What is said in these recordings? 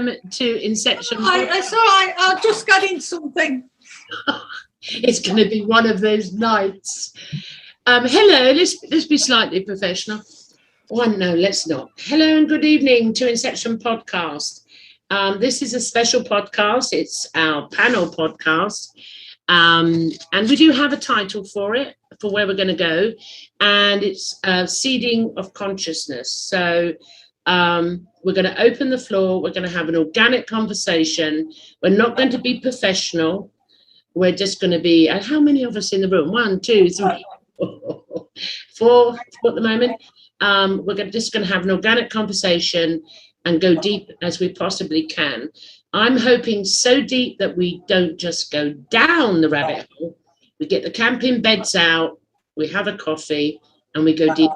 welcome to Inception. That's all right. I'll just get in something. It's going to be one of those nights. Hello, let's be slightly professional. No, let's not. Hello and good evening to Inception Podcast. This is a special podcast. It's our panel podcast. And we do have a title for it, for where we're going to go. And it's Seeding of Consciousness. So we're going to open the floor. We're going to have an organic conversation. We're not going to be professional. We're just going to be, how many of us in the room? 1, 2, 3, 4 at the moment. We're just going to have an organic conversation and go deep as we possibly can. I'm hoping so deep that we don't just go down the rabbit hole. We get the camping beds out, we have a coffee, and we go deep.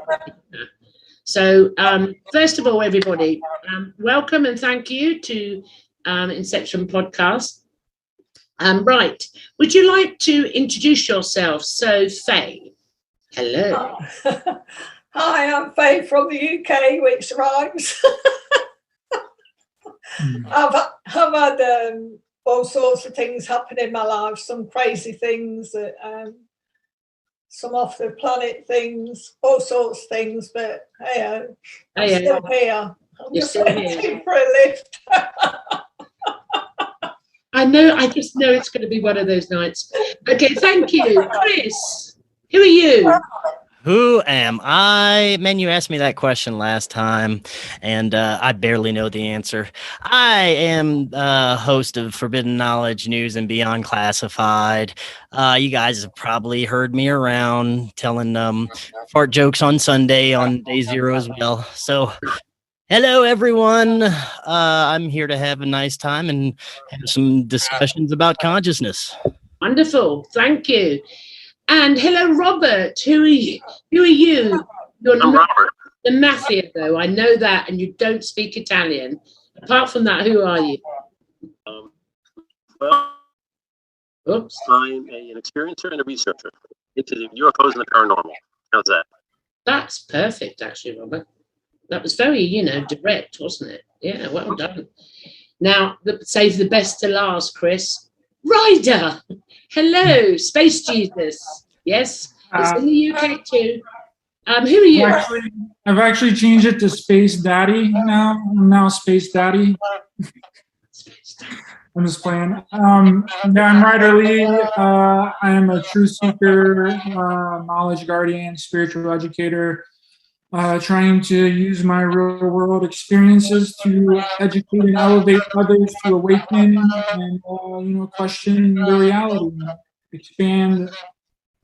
So first of all, everybody, welcome and thank you to Inception Podcast. Right, would you like to introduce yourself? So, Faye, hello. Hi, I'm Faye from the UK, which rhymes. I've had all sorts of things happen in my life, some crazy things, some off the planet things, all sorts of things, but hey, I'm still here. I'm just waiting for a lift. I just know it's going to be one of those nights. Okay, thank you. Chris, who are you? Who am I? Man, you asked me that question last time, and I barely know the answer. I am host of Forbidden Knowledge News and Beyond Classified. You guys have probably heard me around telling fart jokes on Sunday on day 0 as well. So, hello, everyone. I'm here to have a nice time and have some discussions about consciousness. Wonderful. Thank you. And hello, Robert. Who are you? You're not the mafia, though. I know that, and you don't speak Italian. Apart from that, who are you? Oops. I'm an experiencer and a researcher into the UFOs and the paranormal. How's that? That's perfect, actually, Robert. That was very, direct, wasn't it? Yeah, well done. Now, save the best to last, Chris. Ryder. Hello, Space Jesus. Yes, it's in the UK too. Who are you? I've actually changed it to Space Daddy now. I'm now Space Daddy. I'm just playing. I'm Ryder Lee. I am a truth seeker, knowledge guardian, spiritual educator, trying to use my real world experiences to educate and elevate others to awaken and question the reality, expand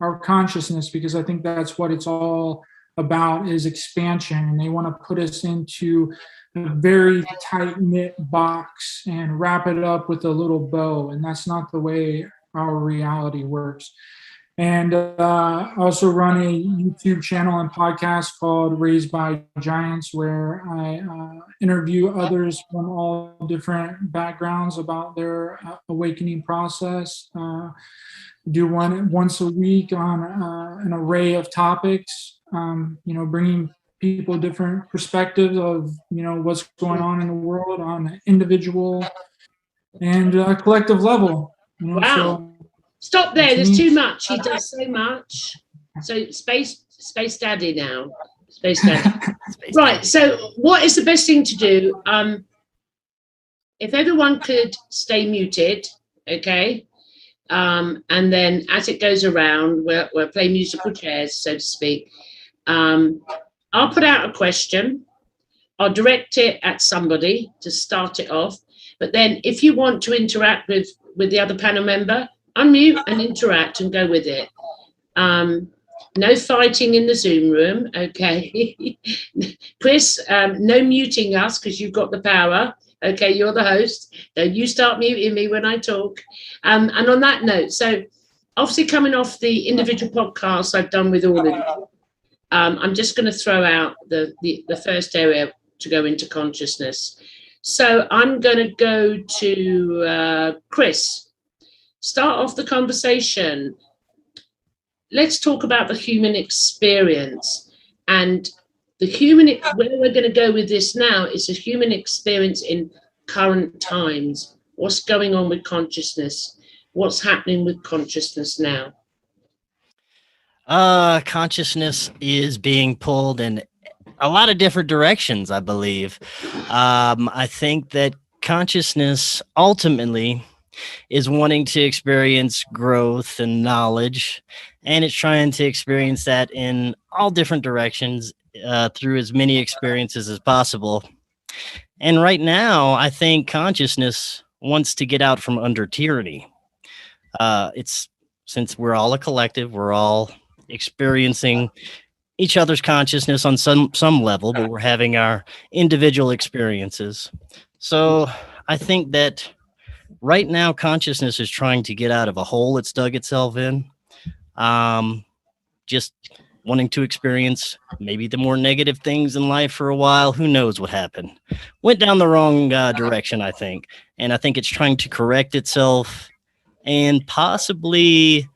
our consciousness, because I think that's what it's all about, is expansion. And they want to put us into a very tight-knit box and wrap it up with a little bow, and that's not the way our reality works. And I also run a YouTube channel and podcast called Raised by Giants, where I interview others from all different backgrounds about their awakening process. Do one once a week on an array of topics, bringing people different perspectives of, what's going on in the world on an individual and collective level. Wow. So, stop there. There's too much. He does so much. So Space Daddy now. Space Daddy. Right. So what is the best thing to do? If everyone could stay muted, okay? And then as it goes around, we'll play musical chairs, so to speak. I'll put out a question. I'll direct it at somebody to start it off. But then if you want to interact with the other panel member, unmute and interact and go with it. No fighting in the Zoom room, okay? Chris, no muting us because you've got the power. Okay, you're the host. Don't you start muting me when I talk. And on that note, so obviously coming off the individual podcasts I've done with all of you, I'm just going to throw out the first area to go into consciousness. So I'm going to go to Chris. Start off the conversation. Let's talk about the human experience. And where we're going to go with this now is a human experience in current times? What's going on with consciousness? What's happening with consciousness now? Consciousness is being pulled in a lot of different directions, I believe. I think that consciousness ultimately is wanting to experience growth and knowledge, and it's trying to experience that in all different directions through as many experiences as possible. And right now, I think consciousness wants to get out from under tyranny. It's since we're all a collective, we're all experiencing each other's consciousness on some level, but we're having our individual experiences. So I think that right now consciousness is trying to get out of a hole it's dug itself in. Just wanting to experience maybe the more negative things in life for a while. Who knows what happened? Went down the wrong direction, I think. And I think it's trying to correct itself and possibly,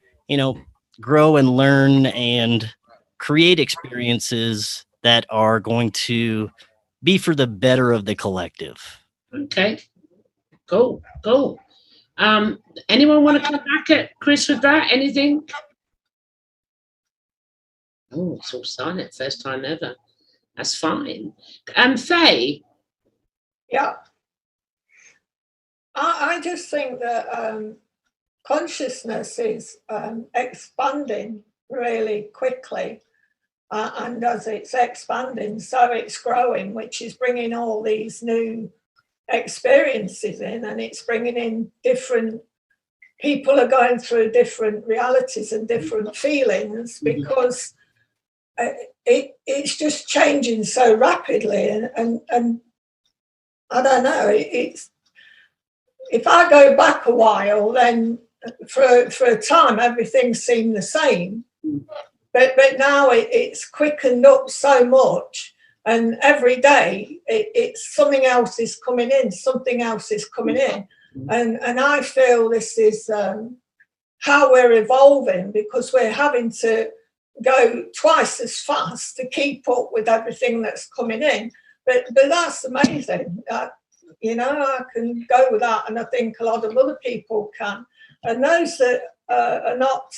grow and learn and create experiences that are going to be for the better of the collective. Okay, cool. Anyone want to come back at Chris with that? Anything? Oh, it's all silent. First time ever. That's fine. Faye? Yeah. I just think that consciousness is expanding really quickly. And as it's expanding, so it's growing, which is bringing all these new experiences in, and it's bringing in different people are going through different realities and different feelings because it's just changing so rapidly. And I don't know, it's if I go back a while, then for a time everything seemed the same. But now it's quickened up so much, and every day it's something else is coming in, and I feel this is how we're evolving, because we're having to go twice as fast to keep up with everything that's coming in. But that's amazing. I can go with that, and I think a lot of other people can. And those that are not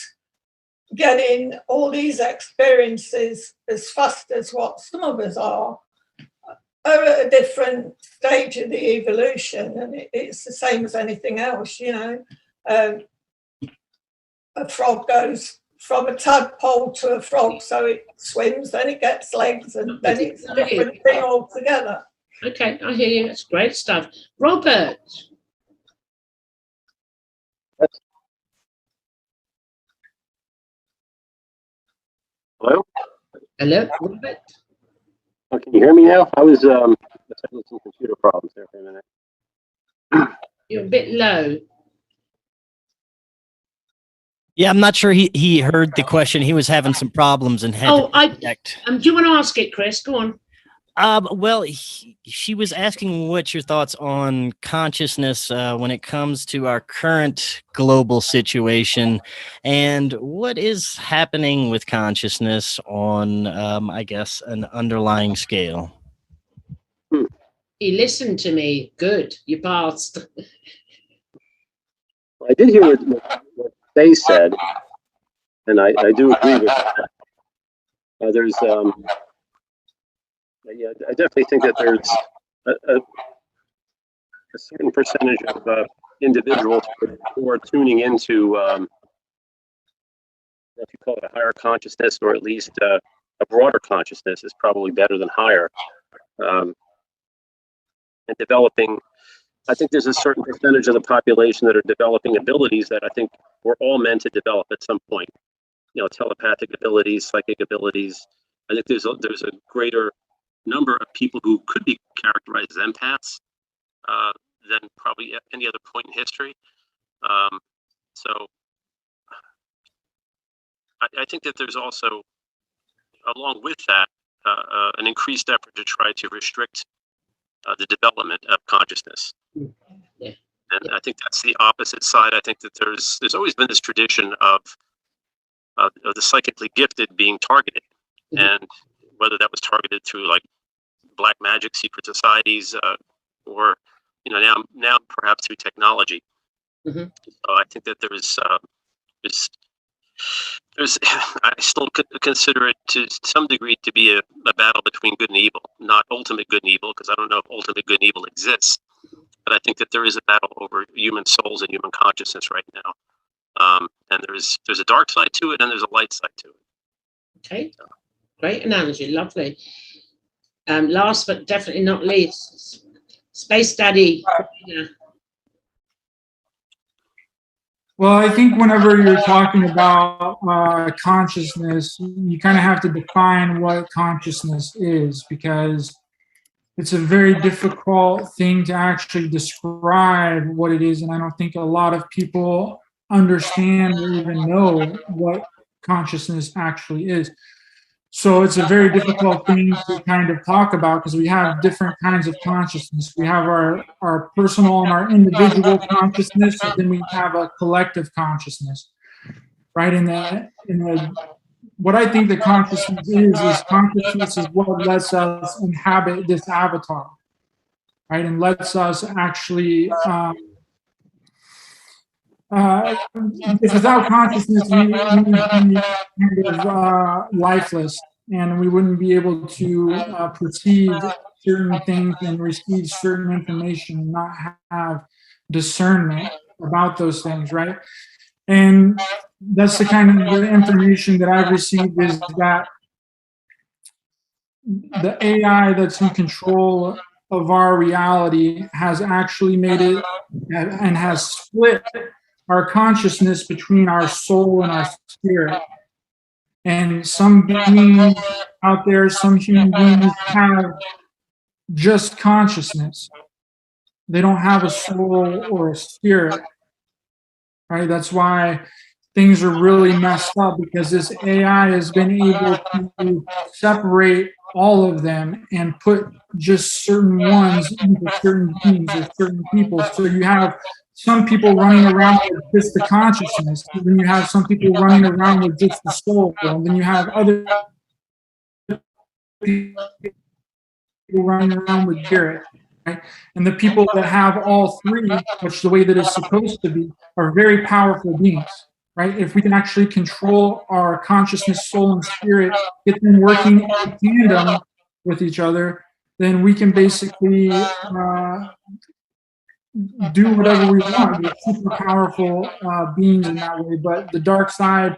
getting all these experiences as fast as what some of us are at a different stage of the evolution, and it's the same as anything else. A frog goes from a tadpole to a frog, so it swims, then it gets legs, and then it's a different thing altogether. Okay, I hear you. That's great stuff. Robert? Hello? Hello, Robert? Oh, can you hear me now? I was having some computer problems there for a minute. You're a bit low. Yeah, I'm not sure he heard the question. He was having some problems and had to connect. Do you want to ask it, Chris? Go on. Well, she was asking what's your thoughts on consciousness when it comes to our current global situation, and what is happening with consciousness on, I guess, an underlying scale. He listened to me. Good. You passed. I did hear what they said, and I do agree with that. Yeah, I definitely think that there's a certain percentage of individuals who are tuning into, if you call it a higher consciousness, or at least a broader consciousness is probably better than higher, and developing. I think there's a certain percentage of the population that are developing abilities that I think we're all meant to develop at some point. Telepathic abilities, psychic abilities. I think there's a greater number of people who could be characterized as empaths than probably at any other point in history. So I think that there's also, along with that, an increased effort to try to restrict the development of consciousness. Yeah. And I think that's the opposite side. I think that there's always been this tradition of the psychically gifted being targeted, and whether that was targeted through like black magic, secret societies, or now perhaps through technology. Mm-hmm. So I think that there's I still consider it to some degree to be a battle between good and evil, not ultimate good and evil, because I don't know if ultimate good and evil exists. But I think that there is a battle over human souls and human consciousness right now. And there's a dark side to it and there's a light side to it. Okay, great analogy, lovely. Last but definitely not least, Space Daddy. Yeah. Well, I think whenever you're talking about consciousness, you kind of have to define what consciousness is, because it's a very difficult thing to actually describe what it is. And I don't think a lot of people understand or even know what consciousness actually is. So it's a very difficult thing to kind of talk about, because we have different kinds of consciousness. We have our personal and our individual consciousness, and then we have a collective consciousness, right? What I think the consciousness is consciousness is what lets us inhabit this avatar, right? And lets us actually, if without consciousness, we would be kind of lifeless, and we wouldn't be able to perceive certain things and receive certain information and not have discernment about those things, right? And that's the kind of the information that I've received, is that the AI that's in control of our reality has actually made it and has split our consciousness between our soul and our spirit. And some beings out there, some human beings have just consciousness. They don't have a soul or a spirit, right? That's why things are really messed up, because this AI has been able to separate all of them and put just certain ones into certain teams or certain people. So you have some people running around with just the consciousness, and then you have some people running around with just the soul, and then you have other people running around with spirit, right? And the people that have all three, which the way that it's supposed to be, are very powerful beings, right? If we can actually control our consciousness, soul, and spirit, get them working in tandem with each other, then we can basically do whatever we want. We're super powerful beings in that way. But the dark side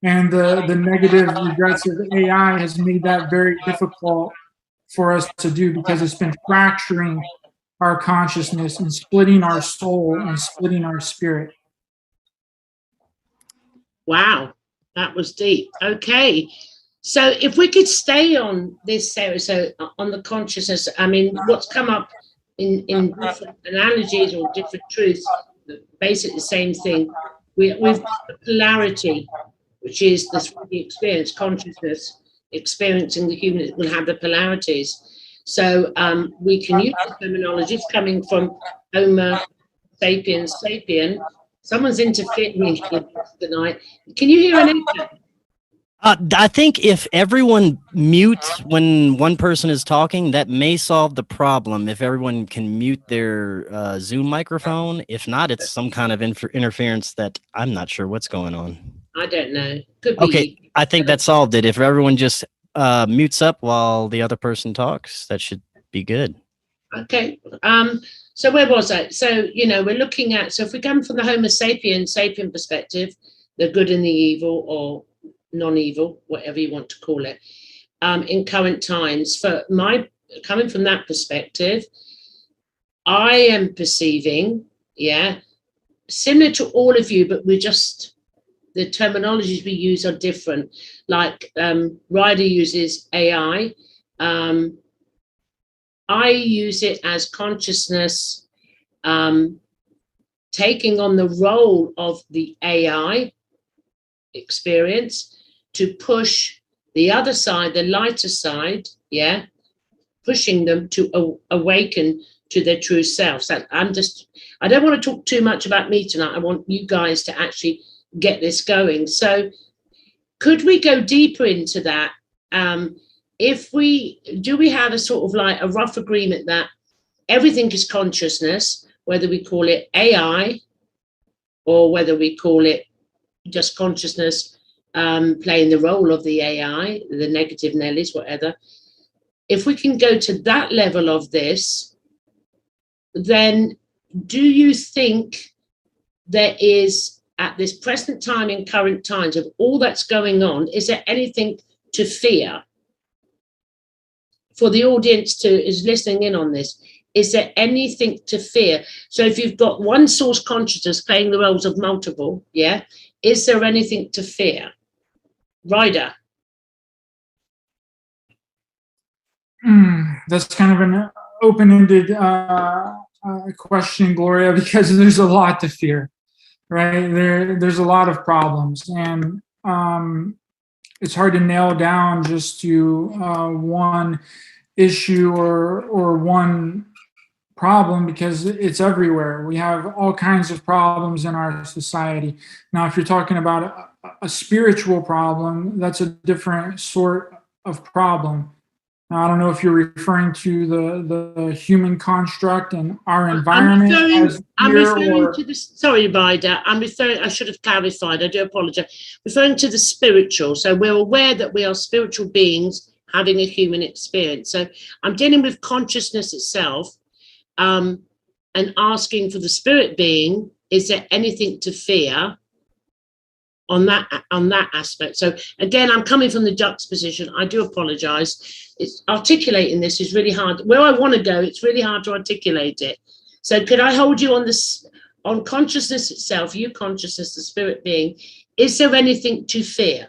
and the negative, regressive AI has made that very difficult for us to do, because it's been fracturing our consciousness and splitting our soul and splitting our spirit. Wow, that was deep. Okay. So if we could stay on this, Sarah, so on the consciousness, I mean, what's come up in different analogies or different truths, basically the same thing. We've got polarity, which is the experience, consciousness, experiencing the human will have the polarities. So we can use the terminology coming from Homo sapiens sapien. Someone's interfering tonight. Can you hear an echo? I think if everyone mutes when one person is talking, that may solve the problem. If everyone can mute their Zoom microphone. If not, it's some kind of interference that I'm not sure what's going on. I don't know. Could be. Okay, I think that solved it. If everyone just mutes up while the other person talks, that should be good. Okay. So where was I? So, we're looking at, so if we come from the Homo sapien perspective, the good and the evil, or non-evil, whatever you want to call it, in current times, coming from that perspective, I am perceiving, similar to all of you, but we're just, the terminologies we use are different. Like Ryder uses AI. I use it as consciousness taking on the role of the AI experience to push the other side, the lighter side, pushing them to awaken to their true self. So I don't want to talk too much about me tonight. I want you guys to actually get this going. So could we go deeper into that? Do we have a sort of like a rough agreement that everything is consciousness, whether we call it AI or whether we call it just consciousness playing the role of the AI, the negative Nellies, whatever. If we can go to that level of this, then do you think there is, at this present time in current times of all that's going on, is there anything to fear? For the audience is listening in on this, is there anything to fear? So if you've got one source consciousness playing the roles of multiple, yeah, is there anything to fear? Ryder? That's kind of an open-ended question, Gloria, because there's a lot to fear, right? There's a lot of problems, and it's hard to nail down just to one issue or one problem, because it's everywhere. We have all kinds of problems in our society. Now, if you're talking about a spiritual problem, that's a different sort of problem. Now, I don't know if you're referring to the human construct and our environment. I'm referring to the, sorry, Ryder, I should have clarified, I do apologize. Referring to the spiritual. So we're aware that we are spiritual beings having a human experience. So I'm dealing with consciousness itself, and asking for the spirit being, is there anything to fear on that aspect? So again, I'm coming from the juxtaposition. I do apologize. It's articulating this is really hard. Where I want to go, it's really hard to articulate it. So could I hold you on this, on consciousness itself, you consciousness, the spirit being, is there anything to fear?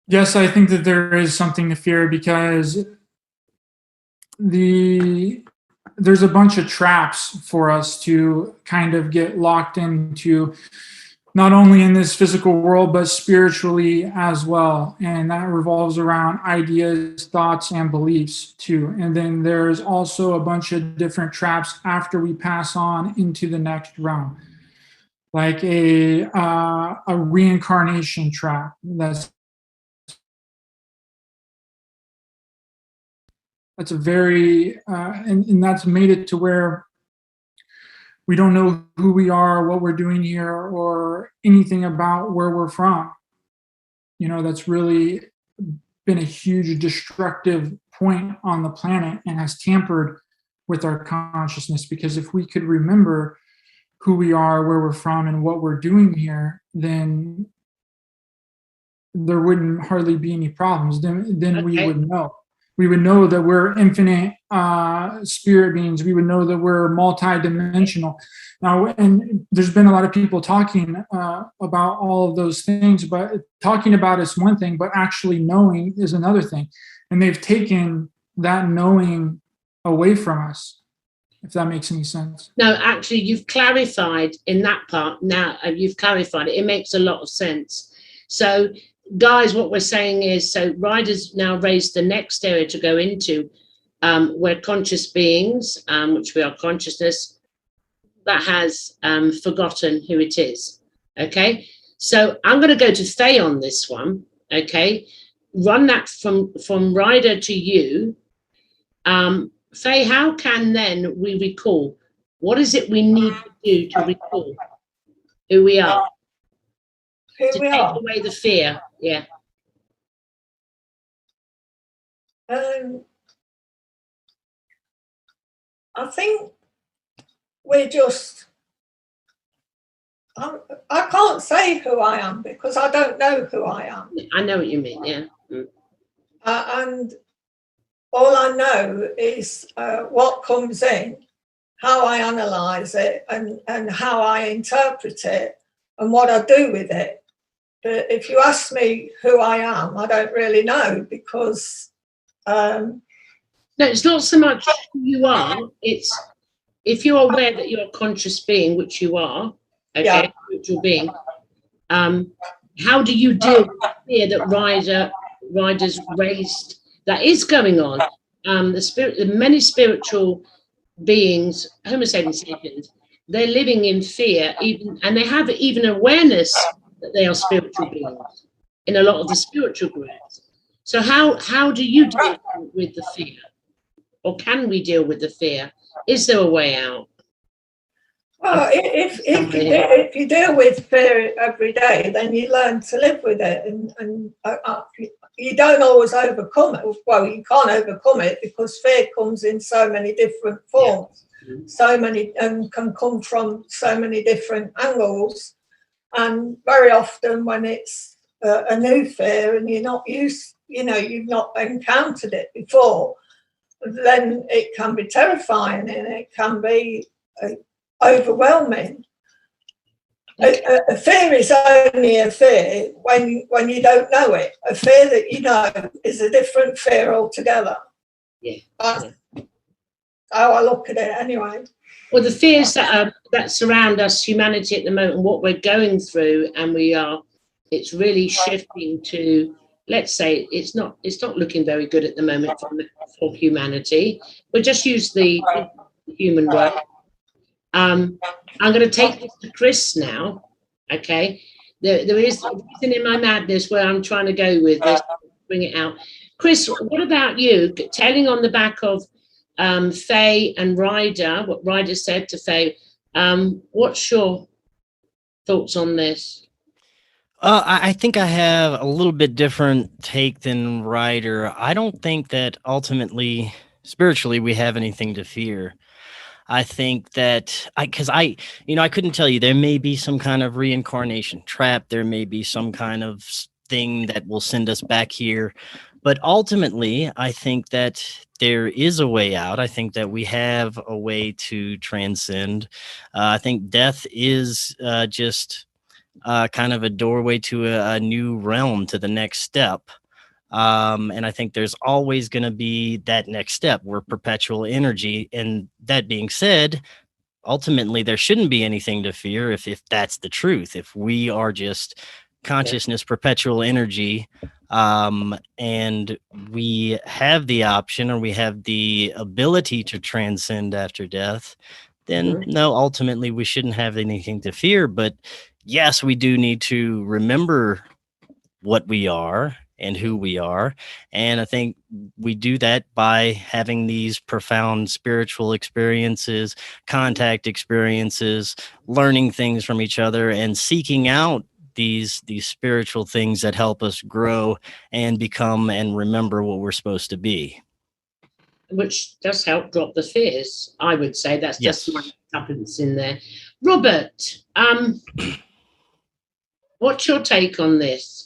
Yes, I think that there is something to fear, because there's a bunch of traps for us to kind of get locked into, not only in this physical world, but spiritually as well. And that revolves around ideas, thoughts, and beliefs too. And then there's also a bunch of different traps after we pass on into the next realm, like a reincarnation trap. That's a very, and that's made it to where we don't know who we are, what we're doing here, or anything about where we're from. You know, that's really been a huge destructive point on the planet and has tampered with our consciousness, because if we could remember who we are, where we're from, and what we're doing here, then there wouldn't hardly be any problems. Then we would know. We would know that we're infinite spirit beings. We would know that we're multi-dimensional. Now, and there's been a lot of people talking about all of those things, but talking about is one thing, but actually knowing is another thing. And they've taken that knowing away from us, if that makes any sense. No, actually, you've clarified in that part. Now, you've clarified it. It makes a lot of sense. So, guys, what we're saying is, so Ryder's now raised the next area to go into, where conscious beings, which we are consciousness, that has forgotten who it is. Okay, so I'm going to go to Faye on this one. Okay, run that from Ryder to you. Faye, how can then we recall? What is it we need to do to recall who we are? Here To we take are. away the fear, yeah. I think we're just, I can't say who I am because I don't know who I am. I know what you mean, yeah. And all I know is what comes in, how I analyse it, and how I interpret it, and what I do with it. But if you ask me who I am, I don't really know, because no, it's not so much who you are, it's if you're aware that you're a conscious being, which you are, okay, Yeah. spiritual being, how do you deal with the fear that Ryder's raised that is going on? The many spiritual beings, Homo sapiens, they're living in fear, and they have even awareness that they are spiritual beings in a lot of the spiritual groups. So how do you deal with the fear or can we deal with the fear? Is there a way out? Well, if you deal with fear every day, then you learn to live with it, and you don't always overcome it. Well, you can't overcome it because fear comes in so many different forms, so many, and can come from so many different angles. And very often, when it's a new fear and you're not used, you've not encountered it before, then it can be terrifying and it can be overwhelming. A fear is only a fear when you don't know it. A fear that you know is a different fear altogether. Yeah. That's how I look at it anyway. Well, the fears that surround us, humanity at the moment, what we're going through, and it's really shifting to, let's say, it's not looking very good at the moment for humanity. We'll just use the human word. I'm going to take this to Chris now, okay? There is a reason in my madness where I'm trying to go with this, bring it out. Chris, what about you? Telling on the back of Faye and Ryder, what Ryder said to Faye, what's your thoughts on this? I think I have a little bit different take than Ryder. I don't think that ultimately, spiritually, we have anything to fear. I think that I couldn't tell you, there may be some kind of reincarnation trap. There may be some kind of thing that will send us back here. But ultimately, I think that there is a way out. I think that we have a way to transcend. I think death is just kind of a doorway to a new realm, to the next step. And I think there's always going to be that next step. We're perpetual energy. And that being said, ultimately, there shouldn't be anything to fear if that's the truth. If we are just consciousness, perpetual energy, and we have the option, or we have the ability to transcend after death, then no, ultimately, we shouldn't have anything to fear. But yes, we do need to remember what we are and who we are. And I think we do that by having these profound spiritual experiences, contact experiences, learning things from each other, and seeking out these spiritual things that help us grow and become and remember what we're supposed to be. Which does help drop the fears, I would say. That's just my tuppence in there. Robert, what's your take on this?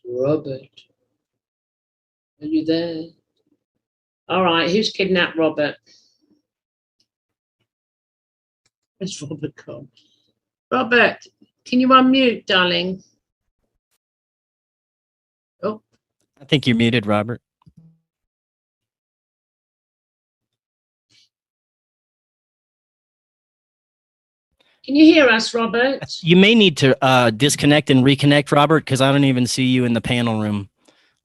Robert, are you there? All right, who's kidnapped Robert? Where's Robert gone? Robert, can you unmute, darling? Oh, I think you're muted, Robert. can you hear us, Robert? You may need to disconnect and reconnect, Robert, because I don't even see you in the panel room.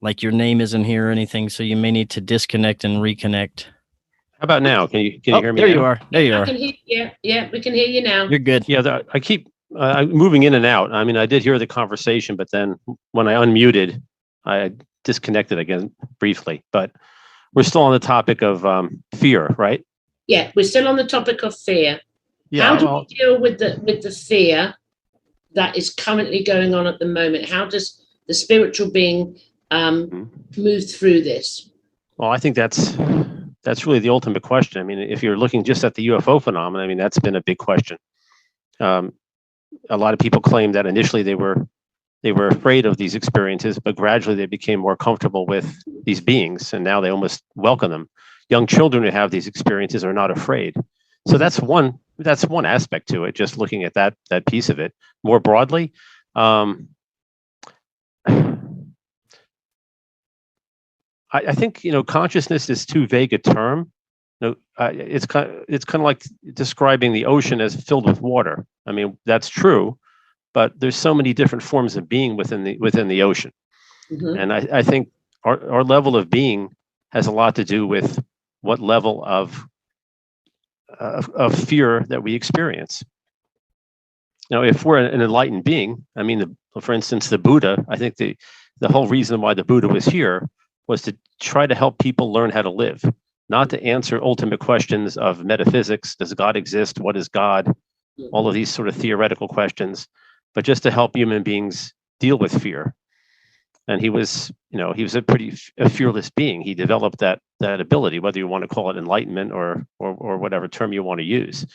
Like, your name isn't here or anything, so you may need to disconnect and reconnect. How about now? Can you hear me? There now? you are. There you are. I can hear you. Yeah, we can hear you now. You're good. Yeah, I keep moving in and out. I mean, I did hear the conversation, but then when I unmuted, I disconnected again briefly. But we're still on the topic of fear, right? Yeah, we're still on the topic of fear. Yeah. How do we deal with the fear that is currently going on at the moment? How does the spiritual being move through this? Well, I think that's really the ultimate question. I mean, if you're looking just at the UFO phenomenon, I mean, that's been a big question. A lot of people claim that initially they were afraid of these experiences, but gradually they became more comfortable with these beings, and now they almost welcome them. Young children who have these experiences are not afraid. So that's one aspect to it. Just looking at that piece of it more broadly. I think consciousness is too vague a term. It's kind of like describing the ocean as filled with water. I mean, that's true, but there's so many different forms of being within the ocean, and I think our level of being has a lot to do with what level of fear that we experience. Now, if we're an enlightened being, I mean, for instance, the Buddha, I think the whole reason why the Buddha was here was to try to help people learn how to live, not to answer ultimate questions of metaphysics. Does God exist? What is God? All of these sort of theoretical questions, but just to help human beings deal with fear. And he was a pretty fearless being. He developed that ability, whether you want to call it enlightenment or whatever term you want to use.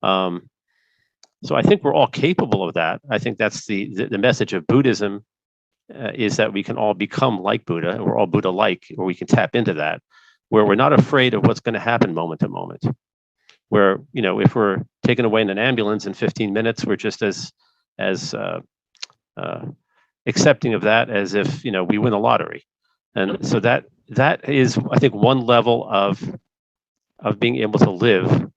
So I think we're all capable of that. I think that's the message of Buddhism, is that we can all become like Buddha. We're all Buddha-like, or we can tap into that, where we're not afraid of what's going to happen moment to moment. Where, if we're taken away in an ambulance in 15 minutes, we're just as accepting of that as if we win the lottery. And so that is, I think, one level of being able to live.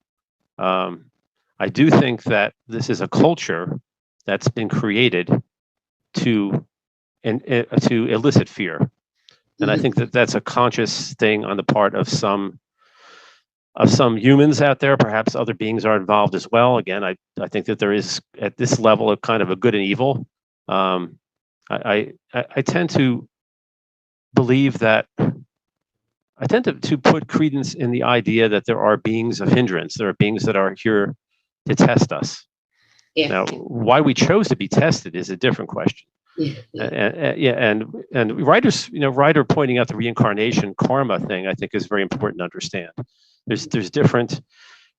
I do think that this is a culture that's been created to elicit fear, and I think that that's a conscious thing on the part of some humans out there. Perhaps other beings are involved as well. Again, I think that there is, at this level, of kind of a good and evil. I tend to believe that I tend to put credence in the idea that there are beings of hindrance. There are beings that are here to test us. Yeah. Now, why we chose to be tested is a different question. And writers, Ryder pointing out the reincarnation karma thing, I think, is very important to understand. There's different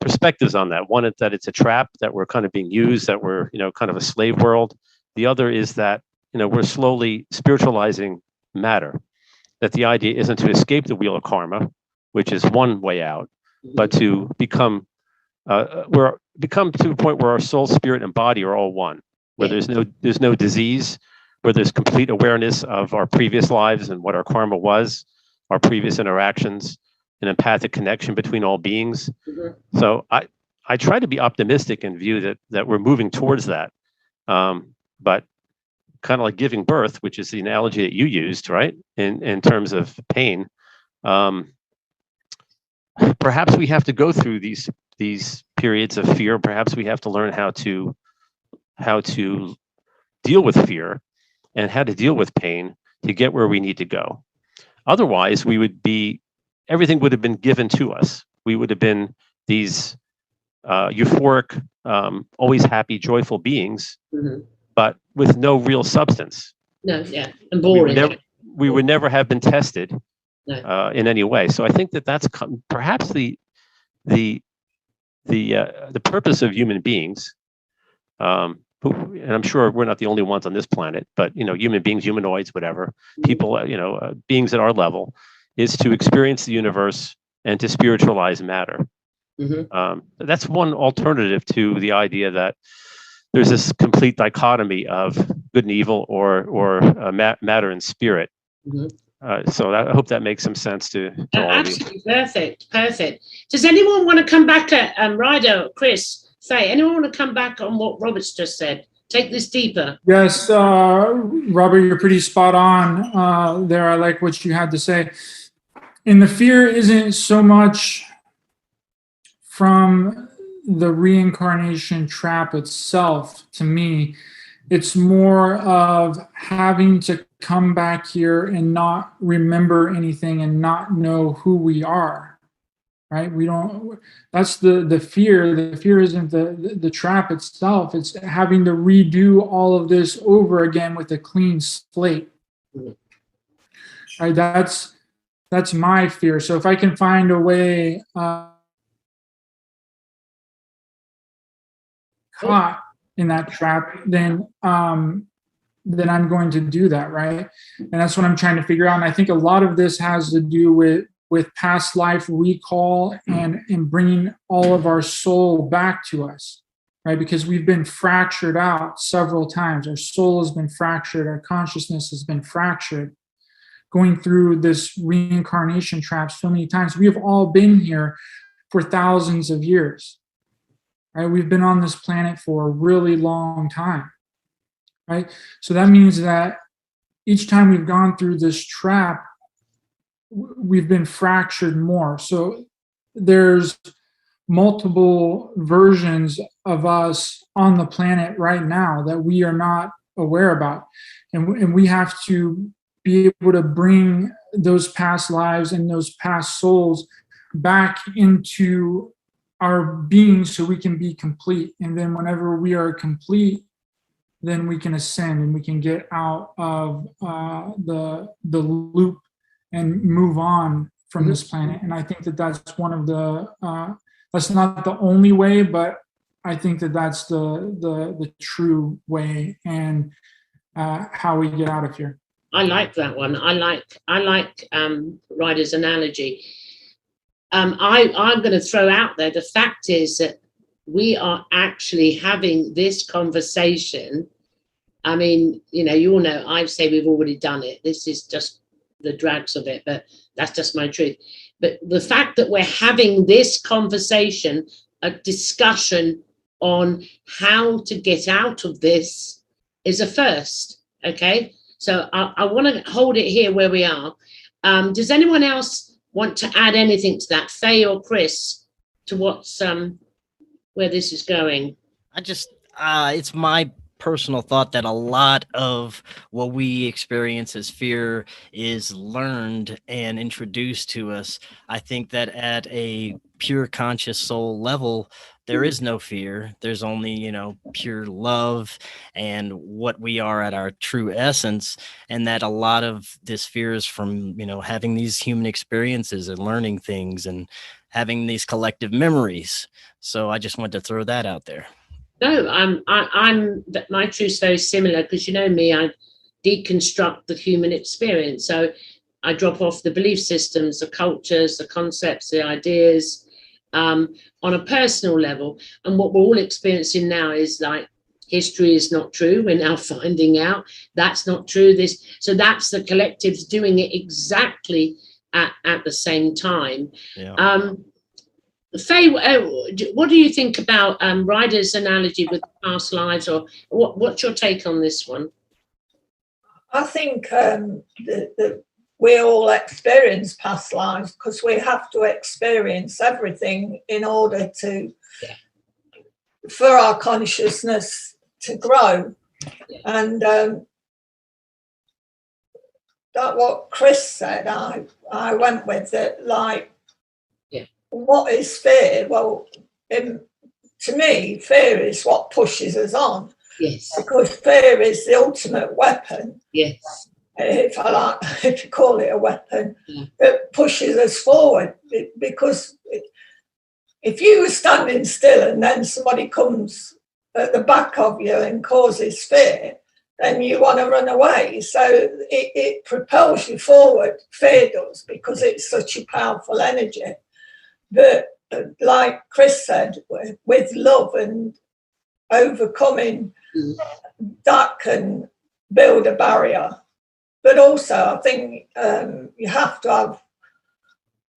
perspectives on that. One is that it's a trap, that we're kind of being used, that we're kind of a slave world. The other is that we're slowly spiritualizing matter. That the idea isn't to escape the wheel of karma, which is one way out, but to become to a point where our soul, spirit, and body are all one, where there's no disease, where there's complete awareness of our previous lives and what our karma was, our previous interactions, an empathic connection between all beings. So I try to be optimistic and view that we're moving towards that. But kind of like giving birth, which is the analogy that you used, right? In terms of pain, perhaps we have to go through these periods of fear. Perhaps we have to learn how to deal with fear and how to deal with pain to get where we need to go. Otherwise, everything would have been given to us. We would have been these euphoric, always happy, joyful beings, but with no real substance. No, yeah, and boring. We would never have been tested in any way. So I think that's perhaps the purpose of human beings. And I'm sure we're not the only ones on this planet, but human beings, humanoids, whatever, people, beings at our level, is to experience the universe and to spiritualize matter. That's one alternative to the idea that there's this complete dichotomy of good and evil, or matter and spirit. So I hope that makes some sense to all absolutely of you. Perfect. Does anyone want to come back at Ryder, Chris? Faye, anyone want to come back on what Robert's just said? Take this deeper. Yes, Robert, you're pretty spot on there. I like what you had to say. And the fear isn't so much from the reincarnation trap itself, to me. It's more of having to come back here and not remember anything and not know who we are, right? That's the fear. The fear isn't the trap itself. It's having to redo all of this over again with a clean slate, right? That's my fear. So if I can find a way caught in that trap, then I'm going to do that, right? And that's what I'm trying to figure out. And I think a lot of this has to do with past life recall and bringing all of our soul back to us, right? Because we've been fractured out several times. Our soul has been fractured. Our consciousness has been fractured. Going through this reincarnation trap so many times. We have all been here for thousands of years. Right? We've been on this planet for a really long time, right? So that means that each time we've gone through this trap, we've been fractured more. So there's multiple versions of us on the planet right now that we are not aware about. And we have to be able to bring those past lives and those past souls back into our being so we can be complete. And then whenever we are complete, then we can ascend and we can get out of the loop and move on from this planet. And I think that that's one of the that's not the only way, but I think that that's the true way and how we get out of here. I like that one. I like Ryder's analogy. I'm going to throw out there, the fact is that we are actually having this conversation. I mean, you all know, I say we've already done it. This is just the drags of it, but that's just my truth. But the fact that we're having this conversation, a discussion on how to get out of this is a first, okay? So I want to hold it here where we are. Does anyone else want to add anything to that, Faye or Chris, to what's where this is going? I just, it's my personal thought that a lot of what we experience as fear is learned and introduced to us. I think that at a pure conscious soul level, there is no fear. There's only, pure love and what we are at our true essence. And that a lot of this fear is from, having these human experiences and learning things and having these collective memories. So I just wanted to throw that out there. No, my truth's very similar because me, I deconstruct the human experience. So I drop off the belief systems, the cultures, the concepts, the ideas on a personal level. And what we're all experiencing now is like history is not true. We're now finding out that's not true. So that's the collectives doing it exactly at the same time. Yeah. Faye, what do you think about Ryder's analogy with past lives, or what's your take on this one? I think that we all experience past lives because we have to experience everything in order to, for our consciousness to grow. Yeah. And that what Chris said, I went with it like, what is fear? Well, to me, fear is what pushes us on. Yes. Because fear is the ultimate weapon. Yes. If you call it a weapon, that pushes us forward. Because if you were standing still and then somebody comes at the back of you and causes fear, then you want to run away. So it propels you forward. Fear does, because it's such a powerful energy. But like Chris said, with love and overcoming, that can build a barrier. But also, I think you have to have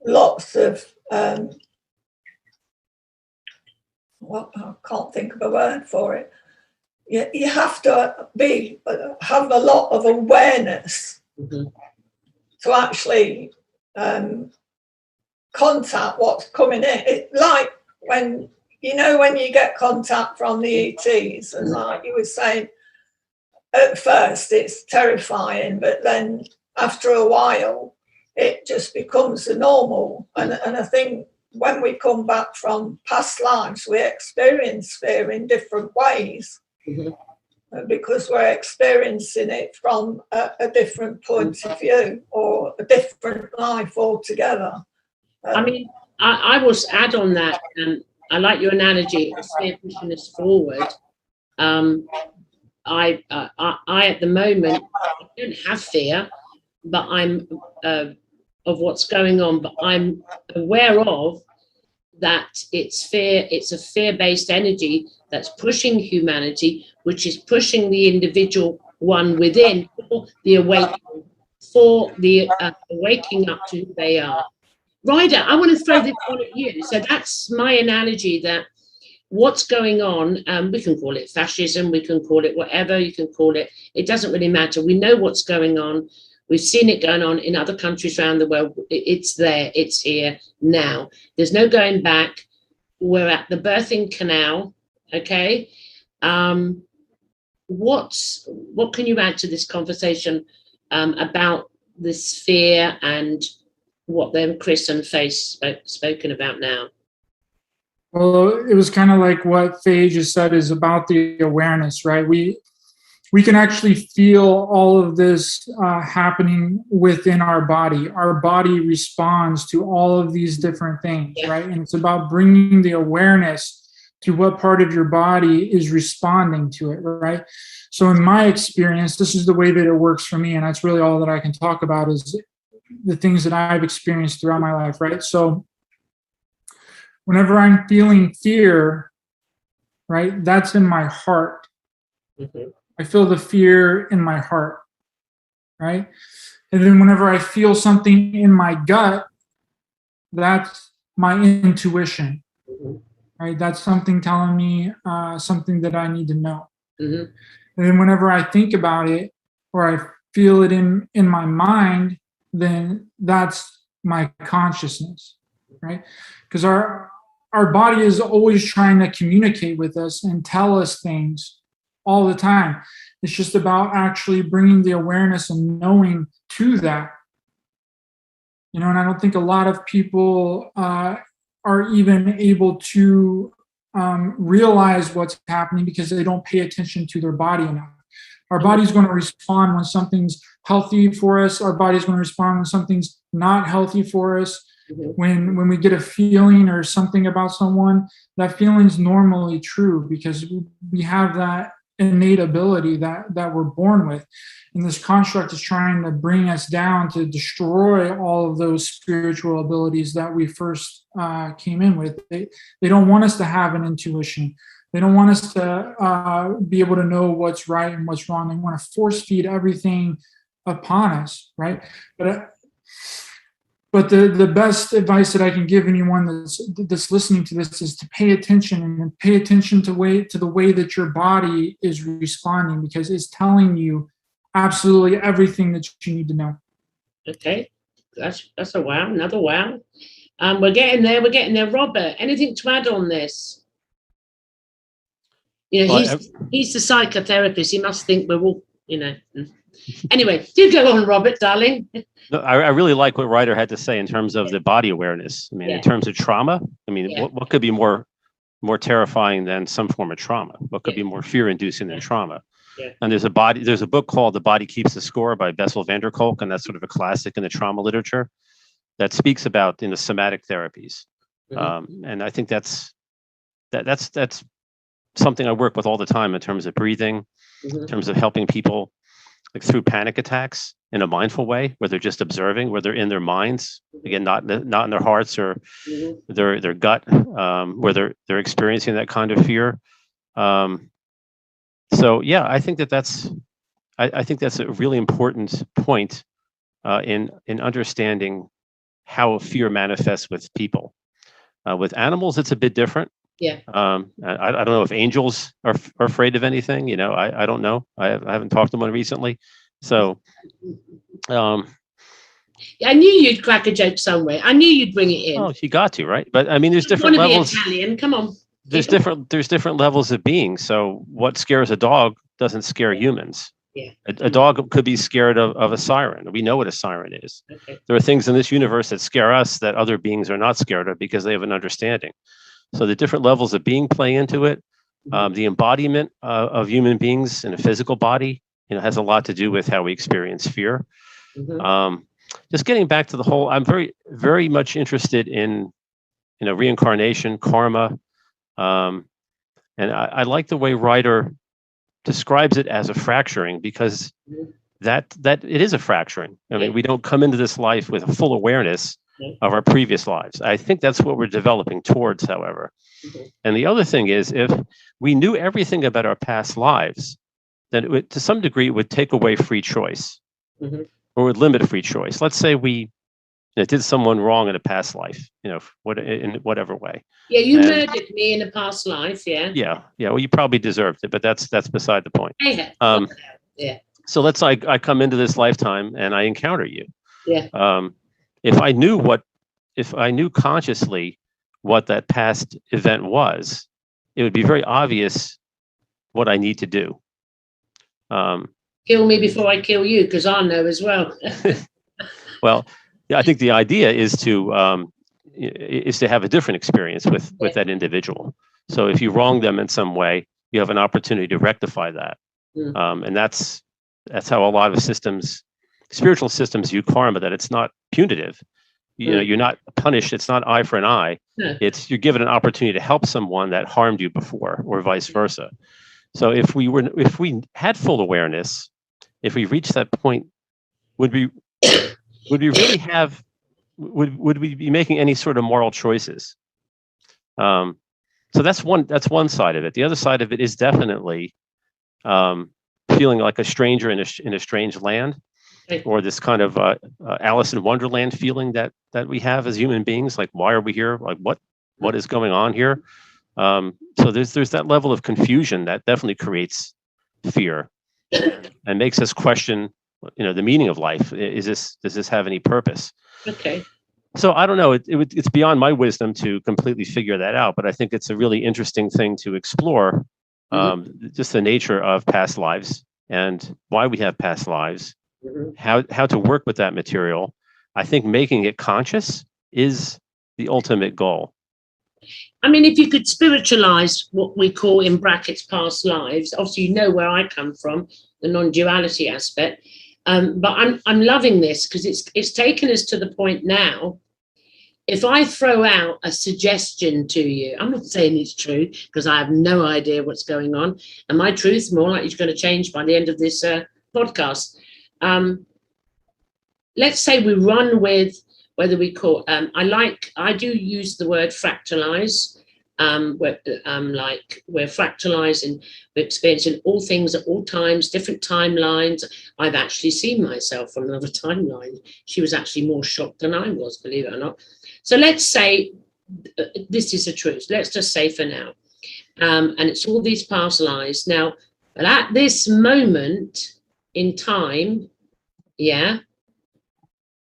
lots of, I can't think of a word for it. You have to have a lot of awareness to actually contact what's coming in. It's like when you get contact from the ETs, and like you were saying, at first it's terrifying, but then after a while it just becomes the normal. And I think when we come back from past lives, we experience fear in different ways because we're experiencing it from a different point of view or a different life altogether. I mean, I will add on that, and I like your analogy of fear pushing us forward. I at the moment, I don't have fear, but I'm of what's going on, but I'm aware of that it's fear. It's a fear-based energy that's pushing humanity, which is pushing the individual one within for the awakening, for the waking up to who they are. Ryder, I want to throw this one at you. So that's my analogy, that what's going on, we can call it fascism, we can call it whatever you can call it. It doesn't really matter. We know what's going on. We've seen it going on in other countries around the world. It's there. It's here now. There's no going back. We're at the birthing canal, okay? What can you add to this conversation about this fear and what them Chris and Faith spoken about now? Well, it was kind of like what Faye just said, is about the awareness, right? We can actually feel all of this happening within our body. Our body responds to all of these different things, right? And it's about bringing the awareness to what part of your body is responding to it, right? So in my experience, this is the way that it works for me, and that's really all that I can talk about, is the things that I've experienced throughout my life, right? So whenever I'm feeling fear, right, that's in my heart. Mm-hmm. I feel the fear in my heart, right? And then whenever I feel something in my gut, that's my intuition, right? That's something telling me something that I need to know. Mm-hmm. And then whenever I think about it, or I feel it in my mind, then that's my consciousness, right? Because our body is always trying to communicate with us and tell us things all the time. It's just about actually bringing the awareness and knowing to that. And I don't think a lot of people are even able to realize what's happening because they don't pay attention to their body enough. Our body's going to respond when something's healthy for us. Our body's going to respond when something's not healthy for us. When we get a feeling or something about someone, that feeling's normally true because we have that innate ability that we're born with. And this construct is trying to bring us down to destroy all of those spiritual abilities that we first came in with. They don't want us to have an intuition. They don't want us to be able to know what's right and what's wrong. They want to force feed everything upon us, right? But the best advice that I can give anyone that's listening to this is to pay attention, and pay attention to the way that your body is responding, because it's telling you absolutely everything that you need to know. Okay, that's a wow, another wow. We're getting there. Robert, anything to add on this? He's the psychotherapist. He must think we're all, Anyway, do go on, Robert, darling. No, I really like what Ryder had to say in terms of the body awareness. I mean, in terms of trauma, what could be more terrifying than some form of trauma? What could be more fear-inducing than trauma? Yeah. And there's a book called The Body Keeps the Score by Bessel van der Kolk, and that's sort of a classic in the trauma literature that speaks about somatic therapies. Mm-hmm. And I think that's something I work with all the time in terms of breathing, in terms of helping people like through panic attacks in a mindful way, where they're just observing, where they're in their minds, again, not in their hearts or their gut, where they're experiencing that kind of fear. So yeah, I think that's a really important point in understanding how fear manifests with people. With animals, it's a bit different. Yeah. I don't know if angels are afraid of anything. I don't know. I haven't talked to one recently. So, I knew you'd crack a joke somewhere. I knew you'd bring it in. Oh, you got to, right? But I mean, there's different levels. Be Italian. Come on. There's different levels of being. So, what scares a dog doesn't scare humans. Yeah. A dog could be scared of a siren. We know what a siren is. Okay. There are things in this universe that scare us that other beings are not scared of because they have an understanding. So the different levels of being play into it. The embodiment of human beings in a physical body, has a lot to do with how we experience fear. Just getting back to the whole, I'm very, very much interested in, reincarnation, karma, and I like the way Ryder describes it as a fracturing, because that it is a fracturing. I mean, we don't come into this life with a full awareness of our previous lives. I think that's what we're developing towards, however. And the other thing is, if we knew everything about our past lives, then it would, to some degree, it would take away free choice, or would limit free choice. Let's say we did someone wrong in a past life, in whatever way. Yeah, you murdered me in a past life, yeah. Yeah. Well, you probably deserved it, but that's beside the point. Yeah. So let's say I come into this lifetime and I encounter you. Yeah. If I knew consciously what that past event was, it would be very obvious what I need to do. kill me before I kill you, because I know as well. Well, yeah, I think the idea is to have a different experience with that individual. So if you wrong them in some way, you have an opportunity to rectify that. And that's how a lot of spiritual systems view karma, that it's not punitive. You're not punished. It's not eye for an eye. It's you're given an opportunity to help someone that harmed you before, or vice versa. So if we had full awareness, if we reached that point, would we really have? Would we be making any sort of moral choices? So that's one side of it. The other side of it is definitely feeling like a stranger in a strange land, or this kind of Alice in Wonderland feeling that we have as human beings. Like, why are we here? Like, what is going on here? So there's that level of confusion that definitely creates fear and makes us question, the meaning of life. Does this have any purpose? Okay. So I don't know. It's beyond my wisdom to completely figure that out, but I think it's a really interesting thing to explore. Just the nature of past lives and why we have past lives, how to work with that material. I think making it conscious is the ultimate goal. I mean, if you could spiritualize what we call in brackets past lives, obviously you know where I come from, the non-duality aspect. But I'm loving this, because it's taken us to the point now. If I throw out a suggestion to you, I'm not saying it's true, because I have no idea what's going on, and my truth's more likely going to change by the end of this podcast. Let's say we run with whether we call I do use the word fractalize. Like we're fractalizing, we're experiencing all things at all times, different timelines. I've actually seen myself from another timeline. She was actually more shocked than I was, believe it or not. So let's say this is the truth. Let's just say for now. And it's all these past lives. Now, but at this moment in time,